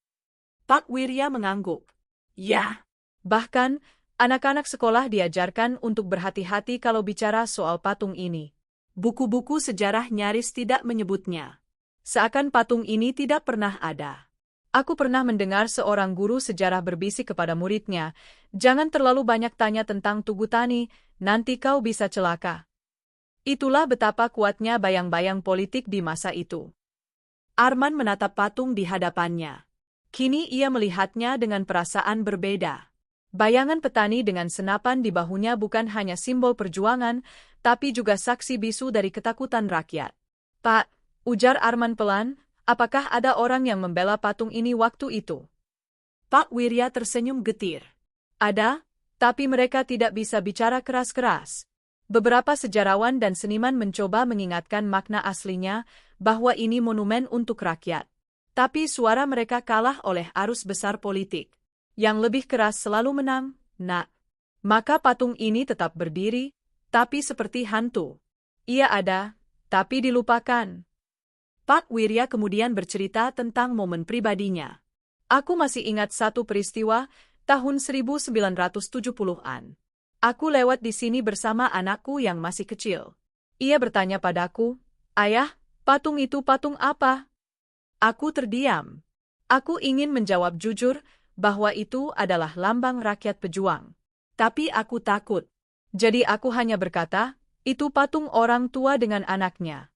Pak Wirya mengangguk. Ya. Bahkan, anak-anak sekolah diajarkan untuk berhati-hati kalau bicara soal patung ini. Buku-buku sejarah nyaris tidak menyebutnya. Seakan patung ini tidak pernah ada. Aku pernah mendengar seorang guru sejarah berbisik kepada muridnya, jangan terlalu banyak tanya tentang Tugu Tani, nanti kau bisa celaka. Itulah betapa kuatnya bayang-bayang politik di masa itu. Arman menatap patung di hadapannya. Kini ia melihatnya dengan perasaan berbeda. Bayangan petani dengan senapan di bahunya bukan hanya simbol perjuangan, tapi juga saksi bisu dari ketakutan rakyat. Pak, ujar Arman pelan, apakah ada orang yang membela patung ini waktu itu? Pak Wirya tersenyum getir. Ada, tapi mereka tidak bisa bicara keras-keras. Beberapa sejarawan dan seniman mencoba mengingatkan makna aslinya, bahwa ini monumen untuk rakyat. Tapi suara mereka kalah oleh arus besar politik. Yang lebih keras selalu menang, Nak. Maka patung ini tetap berdiri, tapi seperti hantu. Ia ada, tapi dilupakan. Pak Wirya kemudian bercerita tentang momen pribadinya. Aku masih ingat satu peristiwa tahun 1970-an. Aku lewat di sini bersama anakku yang masih kecil. Ia bertanya padaku, "Ayah, patung itu patung apa?" Aku terdiam. Aku ingin menjawab jujur bahwa itu adalah lambang rakyat pejuang. Tapi aku takut. Jadi aku hanya berkata, "Itu patung orang tua dengan anaknya."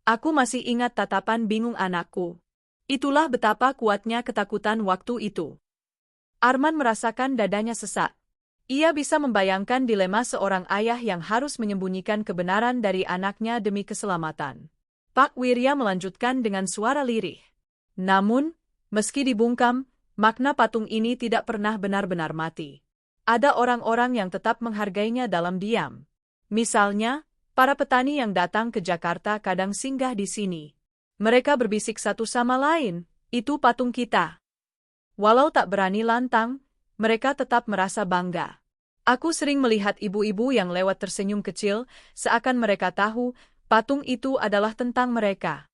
Aku masih ingat tatapan bingung anakku. Itulah betapa kuatnya ketakutan waktu itu. Arman merasakan dadanya sesak. Ia bisa membayangkan dilema seorang ayah yang harus menyembunyikan kebenaran dari anaknya demi keselamatan. Pak Wirya melanjutkan dengan suara lirih. Namun, meski dibungkam, makna patung ini tidak pernah benar-benar mati. Ada orang-orang yang tetap menghargainya dalam diam. Misalnya, para petani yang datang ke Jakarta kadang singgah di sini. Mereka berbisik satu sama lain, "Itu patung kita." Walau tak berani lantang, mereka tetap merasa bangga. Aku sering melihat ibu-ibu yang lewat tersenyum kecil, seakan mereka tahu patung itu adalah tentang mereka.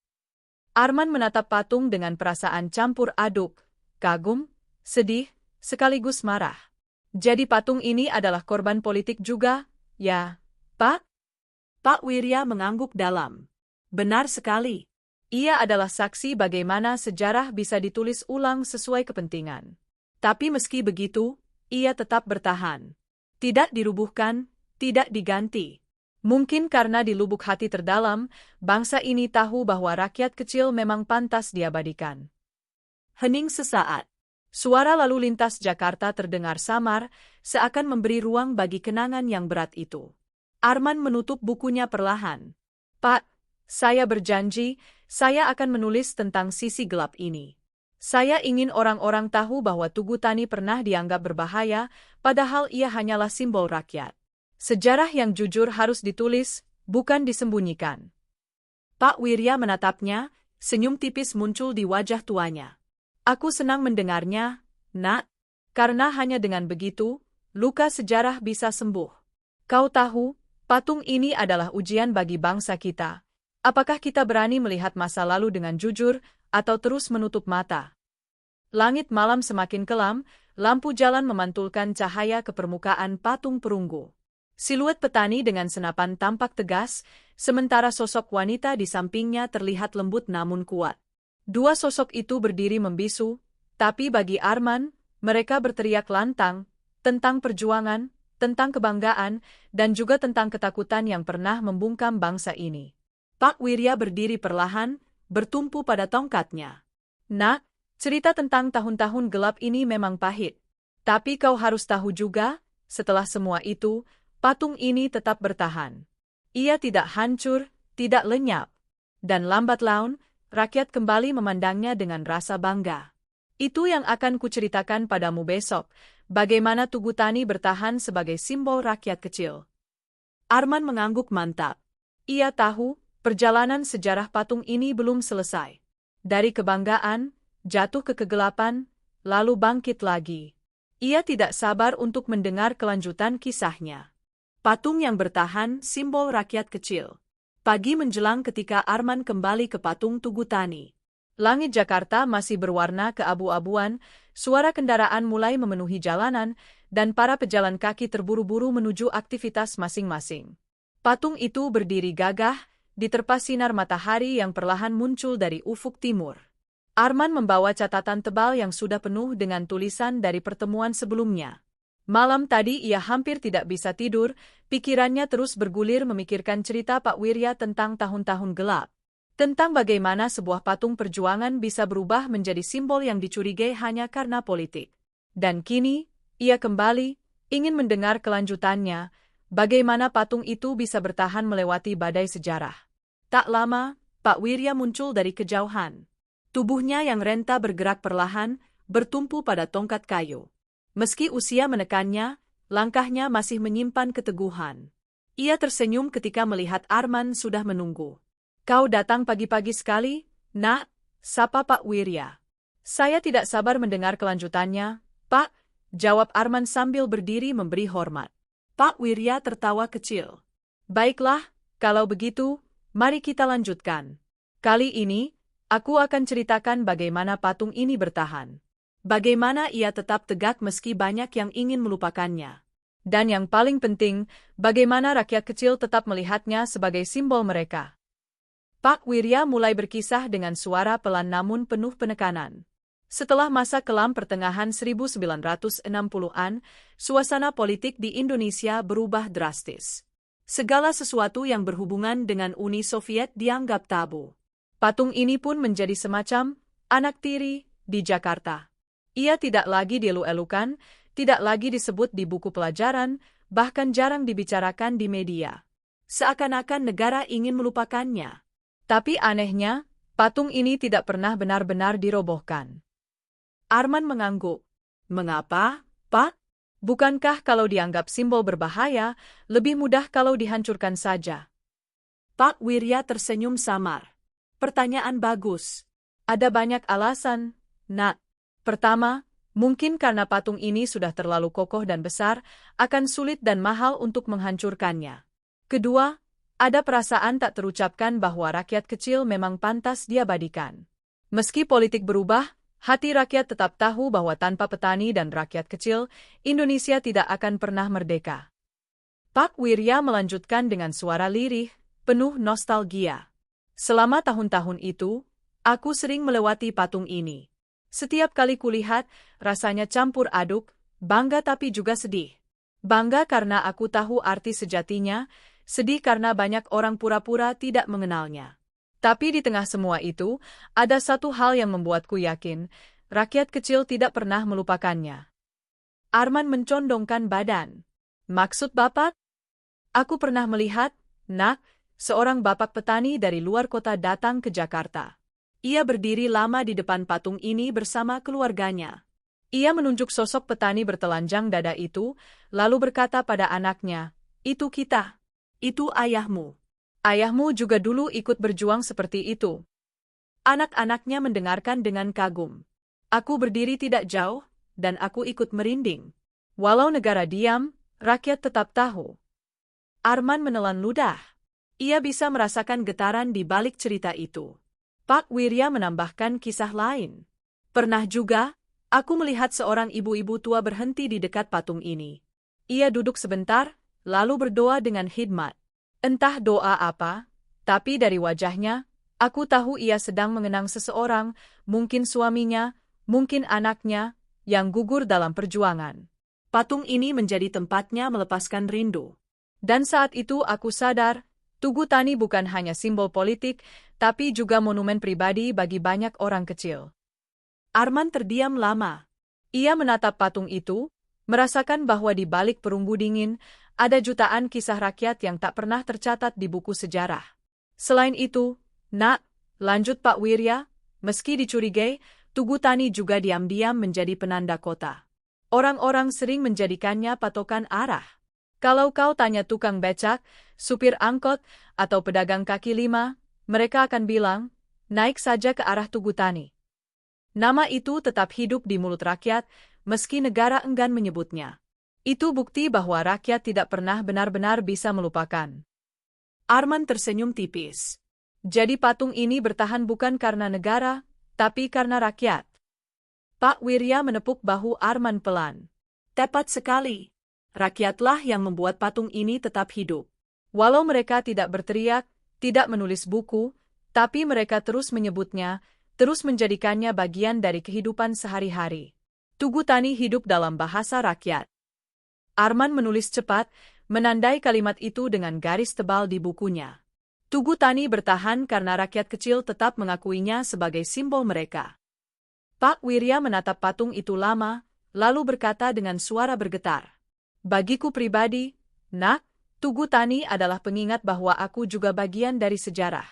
Arman menatap patung dengan perasaan campur aduk, kagum, sedih, sekaligus marah. Jadi patung ini adalah korban politik juga, ya, Pak? Pak Wirya mengangguk dalam. Benar sekali. Ia adalah saksi bagaimana sejarah bisa ditulis ulang sesuai kepentingan. Tapi meski begitu, ia tetap bertahan. Tidak dirubuhkan, tidak diganti. Mungkin karena di lubuk hati terdalam, bangsa ini tahu bahwa rakyat kecil memang pantas diabadikan. Hening sesaat. Suara lalu lintas Jakarta terdengar samar, seakan memberi ruang bagi kenangan yang berat itu. Arman menutup bukunya perlahan. "Pak, saya berjanji, saya akan menulis tentang sisi gelap ini. Saya ingin orang-orang tahu bahwa Tugu Tani pernah dianggap berbahaya, padahal ia hanyalah simbol rakyat. Sejarah yang jujur harus ditulis, bukan disembunyikan." Pak Wirya menatapnya, senyum tipis muncul di wajah tuanya. "Aku senang mendengarnya, Nak, karena hanya dengan begitu, luka sejarah bisa sembuh. Kau tahu, patung ini adalah ujian bagi bangsa kita. Apakah kita berani melihat masa lalu dengan jujur, atau terus menutup mata?" Langit malam semakin kelam, lampu jalan memantulkan cahaya ke permukaan patung perunggu. Siluet petani dengan senapan tampak tegas, sementara sosok wanita di sampingnya terlihat lembut namun kuat. Dua sosok itu berdiri membisu, tapi bagi Arman, mereka berteriak lantang, tentang perjuangan, tentang kebanggaan, dan juga tentang ketakutan yang pernah membungkam bangsa ini. Pak Wirya berdiri perlahan, bertumpu pada tongkatnya. "Nak, cerita tentang tahun-tahun gelap ini memang pahit. Tapi kau harus tahu juga, setelah semua itu, patung ini tetap bertahan. Ia tidak hancur, tidak lenyap. Dan lambat laun, rakyat kembali memandangnya dengan rasa bangga. Itu yang akan kuceritakan padamu besok, bagaimana Tugu Tani bertahan sebagai simbol rakyat kecil." Arman mengangguk mantap. Ia tahu, perjalanan sejarah patung ini belum selesai. Dari kebanggaan, jatuh ke kegelapan, lalu bangkit lagi. Ia tidak sabar untuk mendengar kelanjutan kisahnya. Patung yang bertahan, simbol rakyat kecil. Pagi menjelang ketika Arman kembali ke patung Tugu Tani. Langit Jakarta masih berwarna keabu-abuan, suara kendaraan mulai memenuhi jalanan, dan para pejalan kaki terburu-buru menuju aktivitas masing-masing. Patung itu berdiri gagah, diterpa sinar matahari yang perlahan muncul dari ufuk timur. Arman membawa catatan tebal yang sudah penuh dengan tulisan dari pertemuan sebelumnya. Malam tadi ia hampir tidak bisa tidur, pikirannya terus bergulir memikirkan cerita Pak Wirya tentang tahun-tahun gelap. Tentang bagaimana sebuah patung perjuangan bisa berubah menjadi simbol yang dicurigai hanya karena politik. Dan kini, ia kembali, ingin mendengar kelanjutannya, bagaimana patung itu bisa bertahan melewati badai sejarah. Tak lama, Pak Wirya muncul dari kejauhan. Tubuhnya yang renta bergerak perlahan, bertumpu pada tongkat kayu. Meski usia menekannya, langkahnya masih menyimpan keteguhan. Ia tersenyum ketika melihat Arman sudah menunggu. "Kau datang pagi-pagi sekali, Nak," sapa Pak Wirya. "Saya tidak sabar mendengar kelanjutannya, Pak," jawab Arman sambil berdiri memberi hormat. Pak Wirya tertawa kecil. "Baiklah, kalau begitu, mari kita lanjutkan. Kali ini, aku akan ceritakan bagaimana patung ini bertahan. Bagaimana ia tetap tegak meski banyak yang ingin melupakannya. Dan yang paling penting, bagaimana rakyat kecil tetap melihatnya sebagai simbol mereka. Pak Wirya mulai berkisah dengan suara pelan namun penuh penekanan. Setelah masa kelam pertengahan 1960-an, suasana politik di Indonesia berubah drastis. Segala sesuatu yang berhubungan dengan Uni Soviet dianggap tabu. Patung ini pun menjadi semacam anak tiri di Jakarta. Ia tidak lagi dielu-elukan, tidak lagi disebut di buku pelajaran, bahkan jarang dibicarakan di media. Seakan-akan negara ingin melupakannya. Tapi anehnya, patung ini tidak pernah benar-benar dirobohkan. Arman mengangguk. Mengapa, Pak? Bukankah kalau dianggap simbol berbahaya, lebih mudah kalau dihancurkan saja? Pak Wirya tersenyum samar. Pertanyaan bagus. Ada banyak alasan, Nak. Pertama, mungkin karena patung ini sudah terlalu kokoh dan besar, akan sulit dan mahal untuk menghancurkannya. Kedua, ada perasaan tak terucapkan bahwa rakyat kecil memang pantas diabadikan. Meski politik berubah, hati rakyat tetap tahu bahwa tanpa petani dan rakyat kecil, Indonesia tidak akan pernah merdeka. Pak Wirya melanjutkan dengan suara lirih, penuh nostalgia. Selama tahun-tahun itu, aku sering melewati patung ini. Setiap kali kulihat, rasanya campur aduk, bangga tapi juga sedih. Bangga karena aku tahu arti sejatinya, sedih karena banyak orang pura-pura tidak mengenalnya. Tapi di tengah semua itu, ada satu hal yang membuatku yakin, rakyat kecil tidak pernah melupakannya. Arman mencondongkan badan. Maksud Bapak? Aku pernah melihat, Nak, seorang bapak petani dari luar kota datang ke Jakarta. Ia berdiri lama di depan patung ini bersama keluarganya. Ia menunjuk sosok petani bertelanjang dada itu, lalu berkata pada anaknya, "Itu kita. Itu ayahmu. Ayahmu juga dulu ikut berjuang seperti itu." Anak-anaknya mendengarkan dengan kagum. Aku berdiri tidak jauh, dan aku ikut merinding. Walau negara diam, rakyat tetap tahu. Arman menelan ludah. Ia bisa merasakan getaran di balik cerita itu. Pak Wirya menambahkan kisah lain. Pernah juga, aku melihat seorang ibu-ibu tua berhenti di dekat patung ini. Ia duduk sebentar, lalu berdoa dengan hikmat. Entah doa apa, tapi dari wajahnya, aku tahu ia sedang mengenang seseorang, mungkin suaminya, mungkin anaknya, yang gugur dalam perjuangan. Patung ini menjadi tempatnya melepaskan rindu. Dan saat itu aku sadar, Tugu Tani bukan hanya simbol politik, tapi juga monumen pribadi bagi banyak orang kecil. Arman terdiam lama. Ia menatap patung itu, merasakan bahwa di balik perunggu dingin, ada jutaan kisah rakyat yang tak pernah tercatat di buku sejarah. Selain itu, Nak, lanjut Pak Wirya, meski dicurigai, Tugu Tani juga diam-diam menjadi penanda kota. Orang-orang sering menjadikannya patokan arah. Kalau kau tanya tukang becak, supir angkot, atau pedagang kaki lima, mereka akan bilang, naik saja ke arah Tugu Tani. Nama itu tetap hidup di mulut rakyat, meski negara enggan menyebutnya. Itu bukti bahwa rakyat tidak pernah benar-benar bisa melupakan. Arman tersenyum tipis. Jadi patung ini bertahan bukan karena negara, tapi karena rakyat. Pak Wirya menepuk bahu Arman pelan. Tepat sekali. Rakyatlah yang membuat patung ini tetap hidup. Walau mereka tidak berteriak, tidak menulis buku, tapi mereka terus menyebutnya, terus menjadikannya bagian dari kehidupan sehari-hari. Tugu Tani hidup dalam bahasa rakyat. Arman menulis cepat, menandai kalimat itu dengan garis tebal di bukunya. Tugu Tani bertahan karena rakyat kecil tetap mengakuinya sebagai simbol mereka. Pak Wirya menatap patung itu lama, lalu berkata dengan suara bergetar. Bagiku pribadi, Nak, Tugu Tani adalah pengingat bahwa aku juga bagian dari sejarah.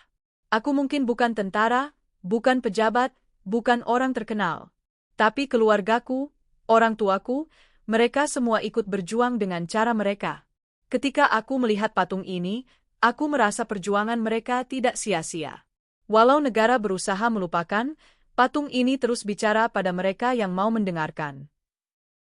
Aku mungkin bukan tentara, bukan pejabat, bukan orang terkenal. Tapi keluargaku, orang tuaku, mereka semua ikut berjuang dengan cara mereka. Ketika aku melihat patung ini, aku merasa perjuangan mereka tidak sia-sia. Walau negara berusaha melupakan, patung ini terus bicara pada mereka yang mau mendengarkan.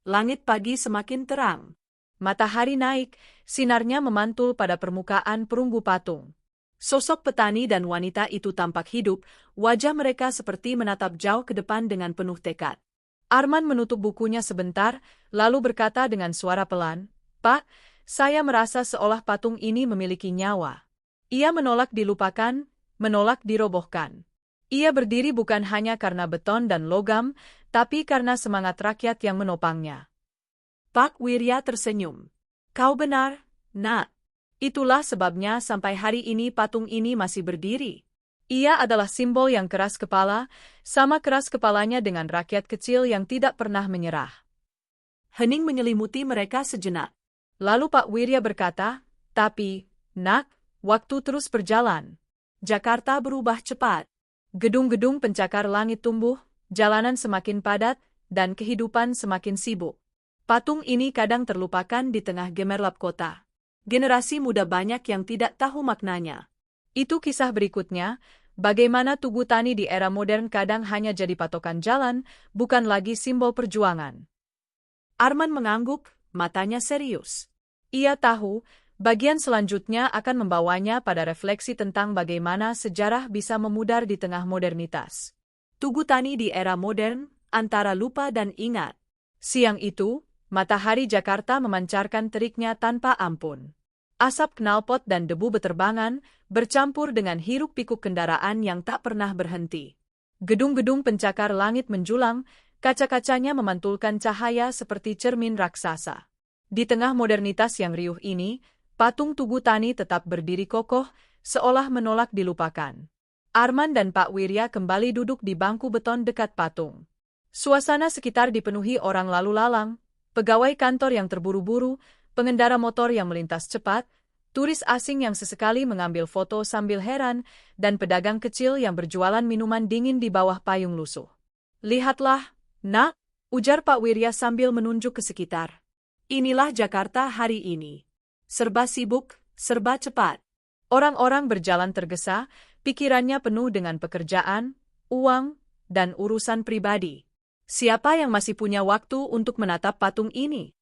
Langit pagi semakin terang. Matahari naik, sinarnya memantul pada permukaan perunggu patung. Sosok petani dan wanita itu tampak hidup, wajah mereka seperti menatap jauh ke depan dengan penuh tekad. Arman menutup bukunya sebentar, lalu berkata dengan suara pelan, "Pak, saya merasa seolah patung ini memiliki nyawa. Ia menolak dilupakan, menolak dirobohkan. Ia berdiri bukan hanya karena beton dan logam, tapi karena semangat rakyat yang menopangnya." Pak Wirya tersenyum. "Kau benar, Nak. Itulah sebabnya sampai hari ini patung ini masih berdiri." Ia adalah simbol yang keras kepala, sama keras kepalanya dengan rakyat kecil yang tidak pernah menyerah. Hening menyelimuti mereka sejenak. Lalu Pak Wirya berkata, "Tapi, Nak, waktu terus berjalan. Jakarta berubah cepat. Gedung-gedung pencakar langit tumbuh, jalanan semakin padat, dan kehidupan semakin sibuk. Patung ini kadang terlupakan di tengah gemerlap kota. Generasi muda banyak yang tidak tahu maknanya." Itu kisah berikutnya, bagaimana Tugu Tani di era modern kadang hanya jadi patokan jalan, bukan lagi simbol perjuangan. Arman mengangguk, matanya serius. Ia tahu, bagian selanjutnya akan membawanya pada refleksi tentang bagaimana sejarah bisa memudar di tengah modernitas. Tugu Tani di era modern, antara lupa dan ingat. Siang itu, matahari Jakarta memancarkan teriknya tanpa ampun. Asap knalpot dan debu beterbangan, bercampur dengan hiruk-pikuk kendaraan yang tak pernah berhenti. Gedung-gedung pencakar langit menjulang, kaca-kacanya memantulkan cahaya seperti cermin raksasa. Di tengah modernitas yang riuh ini, patung Tugu Tani tetap berdiri kokoh, seolah menolak dilupakan. Arman dan Pak Wirya kembali duduk di bangku beton dekat patung. Suasana sekitar dipenuhi orang lalu lalang, pegawai kantor yang terburu-buru, pengendara motor yang melintas cepat, turis asing yang sesekali mengambil foto sambil heran, dan pedagang kecil yang berjualan minuman dingin di bawah payung lusuh. "Lihatlah, Nak," ujar Pak Wirya sambil menunjuk ke sekitar. "Inilah Jakarta hari ini. Serba sibuk, serba cepat." Orang-orang berjalan tergesa, pikirannya penuh dengan pekerjaan, uang, dan urusan pribadi. Siapa yang masih punya waktu untuk menatap patung ini?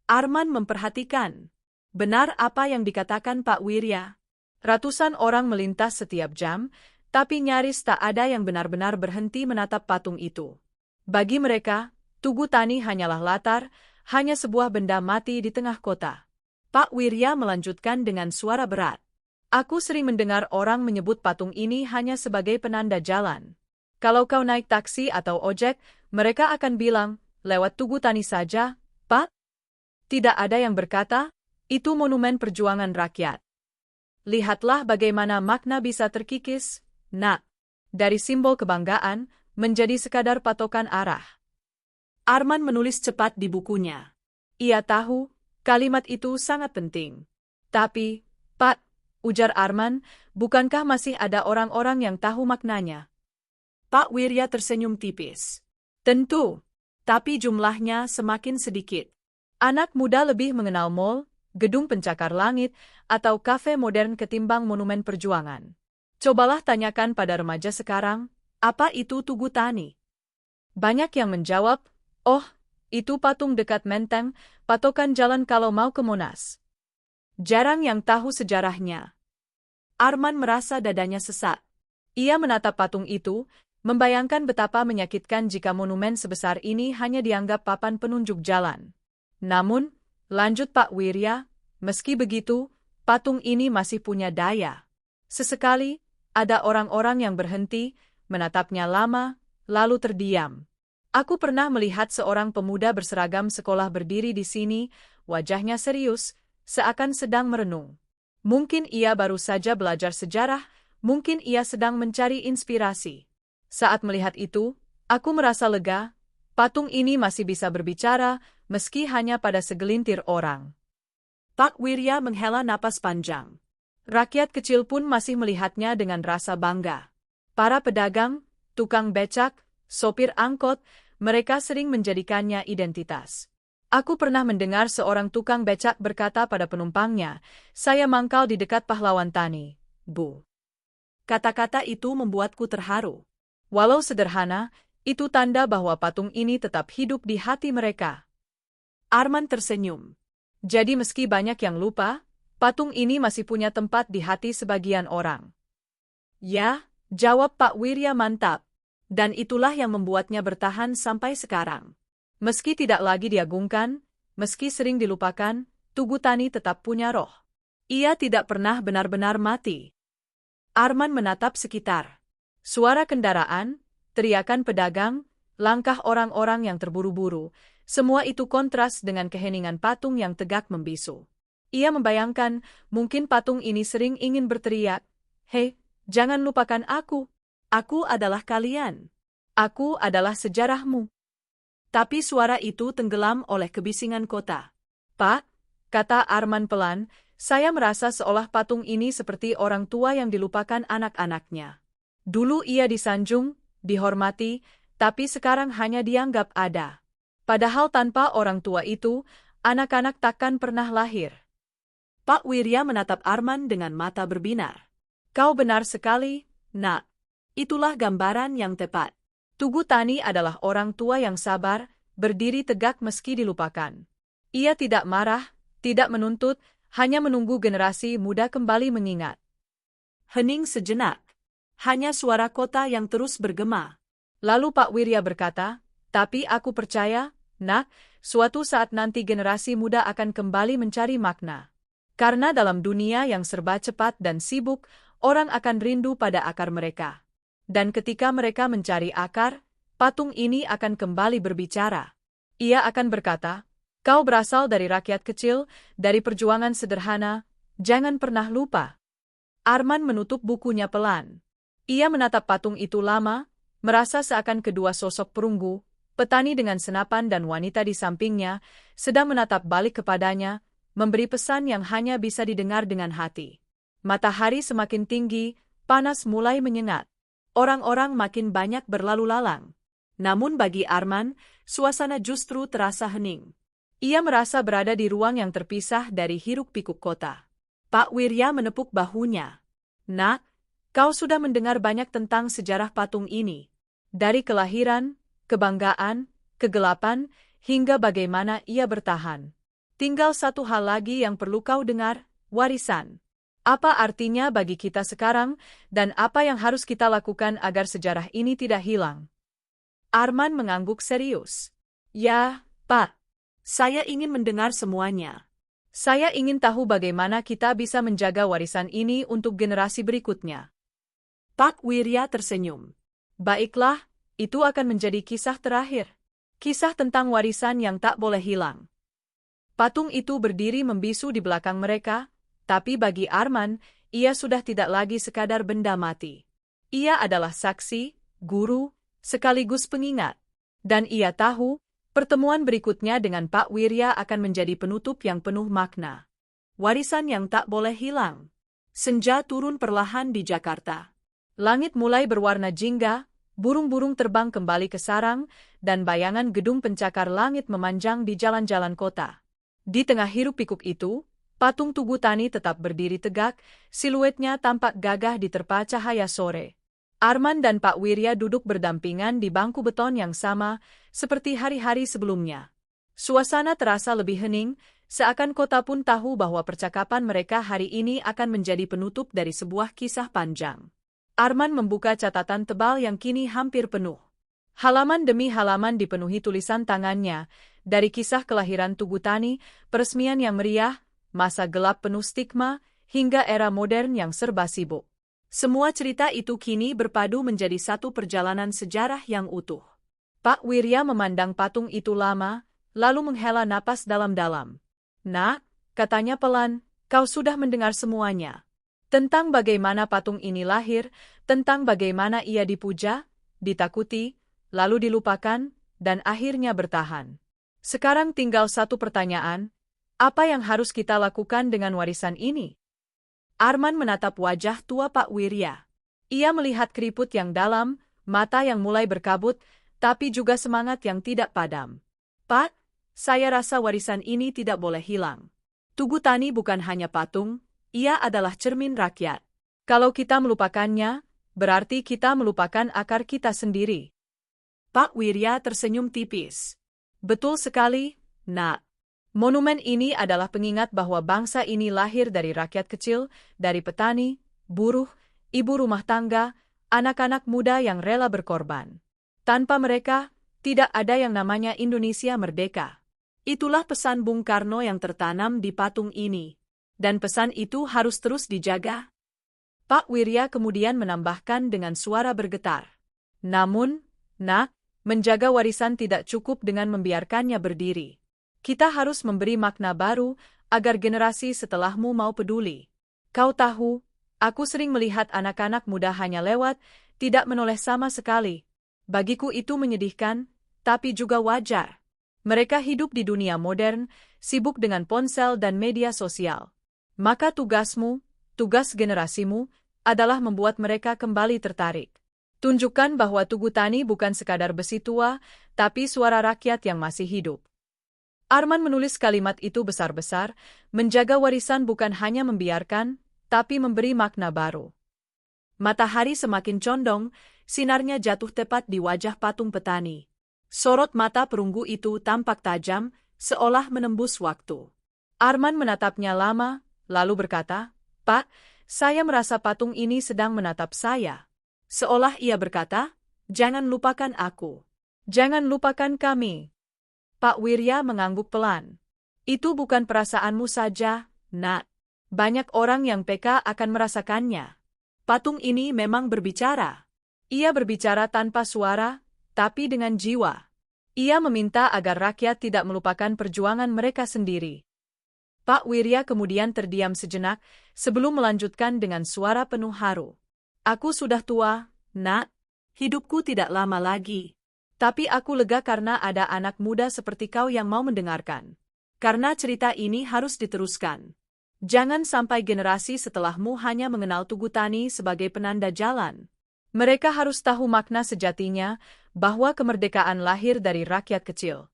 Arman memperhatikan. Benar apa yang dikatakan Pak Wirya. Ratusan orang melintas setiap jam, tapi nyaris tak ada yang benar-benar berhenti menatap patung itu. Bagi mereka, Tugu Tani hanyalah latar, hanya sebuah benda mati di tengah kota. Pak Wirya melanjutkan dengan suara berat. "Aku sering mendengar orang menyebut patung ini hanya sebagai penanda jalan. Kalau kau naik taksi atau ojek, mereka akan bilang, 'Lewat Tugu Tani saja, Pak.' Tidak ada yang berkata, 'Itu monumen perjuangan rakyat.' Lihatlah bagaimana makna bisa terkikis, Nak. Dari simbol kebanggaan, menjadi sekadar patokan arah." Arman menulis cepat di bukunya. Ia tahu, kalimat itu sangat penting. "Tapi, Pak," ujar Arman, "bukankah masih ada orang-orang yang tahu maknanya?" Pak Wirya tersenyum tipis. "Tentu. Tapi jumlahnya semakin sedikit. Anak muda lebih mengenal mall, gedung pencakar langit, atau kafe modern ketimbang monumen perjuangan. Cobalah tanyakan pada remaja sekarang, apa itu Tugu Tani? Banyak yang menjawab, "Oh, itu patung dekat Menteng, patokan jalan kalau mau ke Monas." Jarang yang tahu sejarahnya. Arman merasa dadanya sesak. Ia menatap patung itu, membayangkan betapa menyakitkan jika monumen sebesar ini hanya dianggap papan penunjuk jalan. Namun, lanjut Pak Wirya, meski begitu, patung ini masih punya daya. Sesekali, ada orang-orang yang berhenti, menatapnya lama, lalu terdiam. Aku pernah melihat seorang pemuda berseragam sekolah berdiri di sini, wajahnya serius, seakan sedang merenung. Mungkin ia baru saja belajar sejarah, mungkin ia sedang mencari inspirasi. Saat melihat itu, aku merasa lega, patung ini masih bisa berbicara, meski hanya pada segelintir orang. Pak Wirya menghela napas panjang. Rakyat kecil pun masih melihatnya dengan rasa bangga. Para pedagang, tukang becak, sopir angkot, mereka sering menjadikannya identitas. Aku pernah mendengar seorang tukang becak berkata pada penumpangnya, "Saya mangkal di dekat pahlawan Tani, Bu." Kata-kata itu membuatku terharu. Walau sederhana, itu tanda bahwa patung ini tetap hidup di hati mereka. Arman tersenyum. Jadi meski banyak yang lupa, Patung ini masih punya tempat di hati sebagian orang. Ya, jawab Pak Wirya mantap. Dan itulah yang membuatnya bertahan sampai sekarang. Meski tidak lagi diagungkan, meski sering dilupakan, Tugu Tani tetap punya roh. Ia tidak pernah benar-benar mati. Arman menatap sekitar. Suara kendaraan, teriakan pedagang, langkah orang-orang yang terburu-buru, semua itu kontras dengan keheningan patung yang tegak membisu. Ia membayangkan, mungkin patung ini sering ingin berteriak, "Hei, jangan lupakan aku. Aku adalah kalian. Aku adalah sejarahmu." Tapi suara itu tenggelam oleh kebisingan kota. "Pak," kata Arman pelan, "saya merasa seolah patung ini seperti orang tua yang dilupakan anak-anaknya. Dulu ia disanjung, dihormati, tapi sekarang hanya dianggap ada. Padahal tanpa orang tua itu, anak-anak takkan pernah lahir." Pak Wirya menatap Arman dengan mata berbinar. "Kau benar sekali, Nak. Itulah gambaran yang tepat. Tugu Tani adalah orang tua yang sabar, berdiri tegak meski dilupakan. Ia tidak marah, tidak menuntut, hanya menunggu generasi muda kembali mengingat." Hening sejenak. Hanya suara kota yang terus bergema. Lalu Pak Wirya berkata, "Tapi aku percaya, Nak, suatu saat nanti generasi muda akan kembali mencari makna. Karena dalam dunia yang serba cepat dan sibuk, orang akan rindu pada akar mereka. Dan ketika mereka mencari akar, patung ini akan kembali berbicara. Ia akan berkata, 'Kau berasal dari rakyat kecil, dari perjuangan sederhana, jangan pernah lupa.'" Arman menutup bukunya pelan. Ia menatap patung itu lama, merasa seakan kedua sosok perunggu, petani dengan senapan dan wanita di sampingnya, sedang menatap balik kepadanya, memberi pesan yang hanya bisa didengar dengan hati. Matahari semakin tinggi, panas mulai menyengat. Orang-orang makin banyak berlalu lalang. Namun bagi Arman, suasana justru terasa hening. Ia merasa berada di ruang yang terpisah dari hiruk-pikuk kota. Pak Wirya menepuk bahunya. "Nak, kau sudah mendengar banyak tentang sejarah patung ini. Dari kelahiran, kebanggaan, kegelapan, hingga bagaimana ia bertahan. Tinggal satu hal lagi yang perlu kau dengar, warisan. Apa artinya bagi kita sekarang, dan apa yang harus kita lakukan agar sejarah ini tidak hilang?" Arman mengangguk serius. "Ya, Pak. Saya ingin mendengar semuanya. Saya ingin tahu bagaimana kita bisa menjaga warisan ini untuk generasi berikutnya." Pak Wirya tersenyum. "Baiklah, itu akan menjadi kisah terakhir. Kisah tentang warisan yang tak boleh hilang." Patung itu berdiri membisu di belakang mereka, tapi bagi Arman, ia sudah tidak lagi sekadar benda mati. Ia adalah saksi, guru, sekaligus pengingat. Dan ia tahu, pertemuan berikutnya dengan Pak Wirya akan menjadi penutup yang penuh makna. Warisan yang tak boleh hilang. Senja turun perlahan di Jakarta. Langit mulai berwarna jingga, burung-burung terbang kembali ke sarang, dan bayangan gedung pencakar langit memanjang di jalan-jalan kota. Di tengah hiruk-pikuk itu, patung Tugu Tani tetap berdiri tegak, siluetnya tampak gagah diterpa cahaya sore. Arman dan Pak Wirya duduk berdampingan di bangku beton yang sama, seperti hari-hari sebelumnya. Suasana terasa lebih hening, seakan kota pun tahu bahwa percakapan mereka hari ini akan menjadi penutup dari sebuah kisah panjang. Arman membuka catatan tebal yang kini hampir penuh. Halaman demi halaman dipenuhi tulisan tangannya, dari kisah kelahiran Tugu Tani, peresmian yang meriah, masa gelap penuh stigma, hingga era modern yang serba sibuk. Semua cerita itu kini berpadu menjadi satu perjalanan sejarah yang utuh. Pak Wirya memandang patung itu lama, lalu menghela napas dalam-dalam. "Nak," katanya pelan, "kau sudah mendengar semuanya. Tentang bagaimana patung ini lahir, tentang bagaimana ia dipuja, ditakuti, lalu dilupakan, dan akhirnya bertahan. Sekarang tinggal satu pertanyaan, apa yang harus kita lakukan dengan warisan ini?" Arman menatap wajah tua Pak Wirya. Ia melihat keriput yang dalam, mata yang mulai berkabut, tapi juga semangat yang tidak padam. "Pak, saya rasa warisan ini tidak boleh hilang. Tugu Tani bukan hanya patung, ia adalah cermin rakyat. Kalau kita melupakannya, berarti kita melupakan akar kita sendiri." Pak Wirya tersenyum tipis. "Betul sekali, Nak. Monumen ini adalah pengingat bahwa bangsa ini lahir dari rakyat kecil, dari petani, buruh, ibu rumah tangga, anak-anak muda yang rela berkorban. Tanpa mereka, tidak ada yang namanya Indonesia merdeka. Itulah pesan Bung Karno yang tertanam di patung ini. Dan pesan itu harus terus dijaga. Pak Wirya kemudian menambahkan dengan suara bergetar. Namun, Nak, menjaga warisan tidak cukup dengan membiarkannya berdiri. Kita harus memberi makna baru agar generasi setelahmu mau peduli. Kau tahu, aku sering melihat anak-anak muda hanya lewat, tidak menoleh sama sekali. Bagiku itu menyedihkan, tapi juga wajar. Mereka hidup di dunia modern, sibuk dengan ponsel dan media sosial. Maka tugasmu, tugas generasimu, adalah membuat mereka kembali tertarik. Tunjukkan bahwa Tugu Tani bukan sekadar besi tua, tapi suara rakyat yang masih hidup. Arman menulis kalimat itu besar-besar, menjaga warisan bukan hanya membiarkan, tapi memberi makna baru. Matahari semakin condong, sinarnya jatuh tepat di wajah patung petani. Sorot mata perunggu itu tampak tajam, seolah menembus waktu. Arman menatapnya lama, lalu berkata, "Pak, saya merasa patung ini sedang menatap saya." Seolah ia berkata, "Jangan lupakan aku. Jangan lupakan kami." Pak Wirya mengangguk pelan. "Itu bukan perasaanmu saja, Nak. Banyak orang yang peka akan merasakannya. Patung ini memang berbicara. Ia berbicara tanpa suara, tapi dengan jiwa. Ia meminta agar rakyat tidak melupakan perjuangan mereka sendiri." Pak Wirya kemudian terdiam sejenak sebelum melanjutkan dengan suara penuh haru. "Aku sudah tua, Nak. Hidupku tidak lama lagi. Tapi aku lega karena ada anak muda seperti kau yang mau mendengarkan. Karena cerita ini harus diteruskan. Jangan sampai generasi setelahmu hanya mengenal Tugu Tani sebagai penanda jalan. Mereka harus tahu makna sejatinya bahwa kemerdekaan lahir dari rakyat kecil."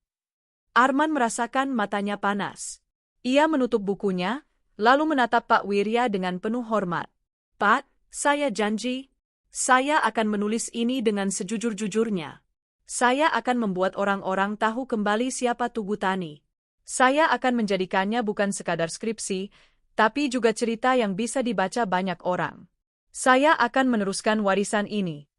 Arman merasakan matanya panas. Ia menutup bukunya, lalu menatap Pak Wirya dengan penuh hormat. "Pak, saya janji, saya akan menulis ini dengan sejujur-jujurnya. Saya akan membuat orang-orang tahu kembali siapa Tugu Tani. Saya akan menjadikannya bukan sekadar skripsi, tapi juga cerita yang bisa dibaca banyak orang. Saya akan meneruskan warisan ini."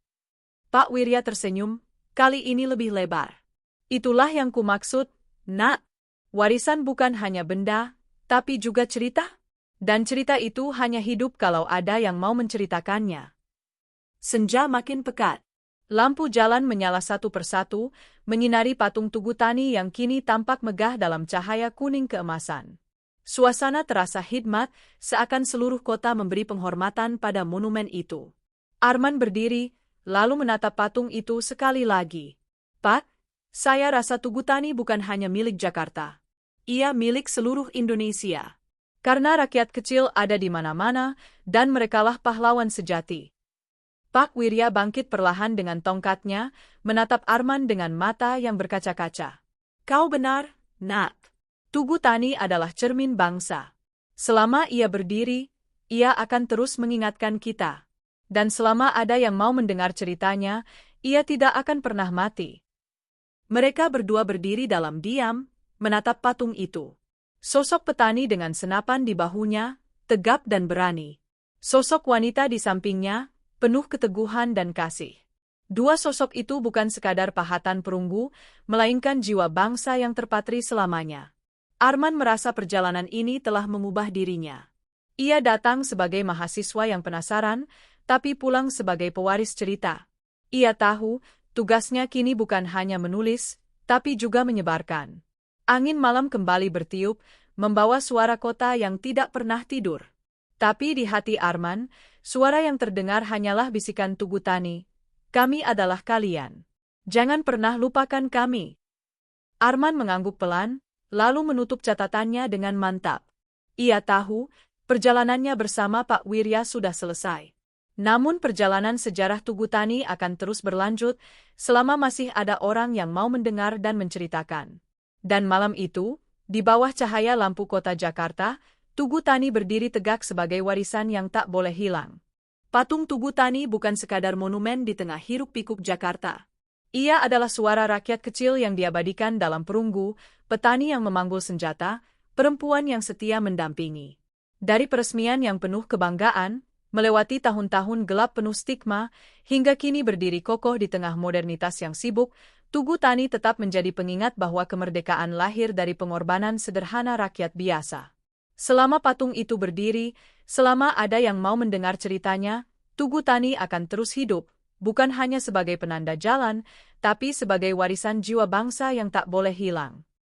Pak Wirya tersenyum, kali ini lebih lebar. "Itulah yang kumaksud, Nak. Warisan bukan hanya benda, tapi juga cerita. Dan cerita itu hanya hidup kalau ada yang mau menceritakannya." Senja makin pekat. Lampu jalan menyala satu persatu, menyinari patung Tugu Tani yang kini tampak megah dalam cahaya kuning keemasan. Suasana terasa hikmat, seakan seluruh kota memberi penghormatan pada monumen itu. Arman berdiri, lalu menatap patung itu sekali lagi. "Pak, saya rasa Tugu Tani bukan hanya milik Jakarta. Ia milik seluruh Indonesia. Karena rakyat kecil ada di mana-mana, dan merekalah pahlawan sejati." Pak Wirya bangkit perlahan dengan tongkatnya, menatap Arman dengan mata yang berkaca-kaca. "Kau benar, Nak. Tugu Tani adalah cermin bangsa. Selama ia berdiri, ia akan terus mengingatkan kita. Dan selama ada yang mau mendengar ceritanya, ia tidak akan pernah mati." Mereka berdua berdiri dalam diam, menatap patung itu. Sosok petani dengan senapan di bahunya, tegap dan berani. Sosok wanita di sampingnya, penuh keteguhan dan kasih. Dua sosok itu bukan sekadar pahatan perunggu, melainkan jiwa bangsa yang terpatri selamanya. Arman merasa perjalanan ini telah mengubah dirinya. Ia datang sebagai mahasiswa yang penasaran, tapi pulang sebagai pewaris cerita. Ia tahu, tugasnya kini bukan hanya menulis, tapi juga menyebarkan. Angin malam kembali bertiup, membawa suara kota yang tidak pernah tidur. Tapi di hati Arman, suara yang terdengar hanyalah bisikan Tugu Tani. "Kami adalah kalian. Jangan pernah lupakan kami." Arman mengangguk pelan, lalu menutup catatannya dengan mantap. Ia tahu, perjalanannya bersama Pak Wirya sudah selesai. Namun perjalanan sejarah Tugu Tani akan terus berlanjut, selama masih ada orang yang mau mendengar dan menceritakan. Dan malam itu, di bawah cahaya lampu kota Jakarta, Tugu Tani berdiri tegak sebagai warisan yang tak boleh hilang. Patung Tugu Tani bukan sekadar monumen di tengah hiruk-pikuk Jakarta. Ia adalah suara rakyat kecil yang diabadikan dalam perunggu, petani yang memanggul senjata, perempuan yang setia mendampingi. Dari peresmian yang penuh kebanggaan, melewati tahun-tahun gelap penuh stigma, hingga kini berdiri kokoh di tengah modernitas yang sibuk, Tugu Tani tetap menjadi pengingat bahwa kemerdekaan lahir dari pengorbanan sederhana rakyat biasa. Selama patung itu berdiri, selama ada yang mau mendengar ceritanya, Tugu Tani akan terus hidup, bukan hanya sebagai penanda jalan, tapi sebagai warisan jiwa bangsa yang tak boleh hilang.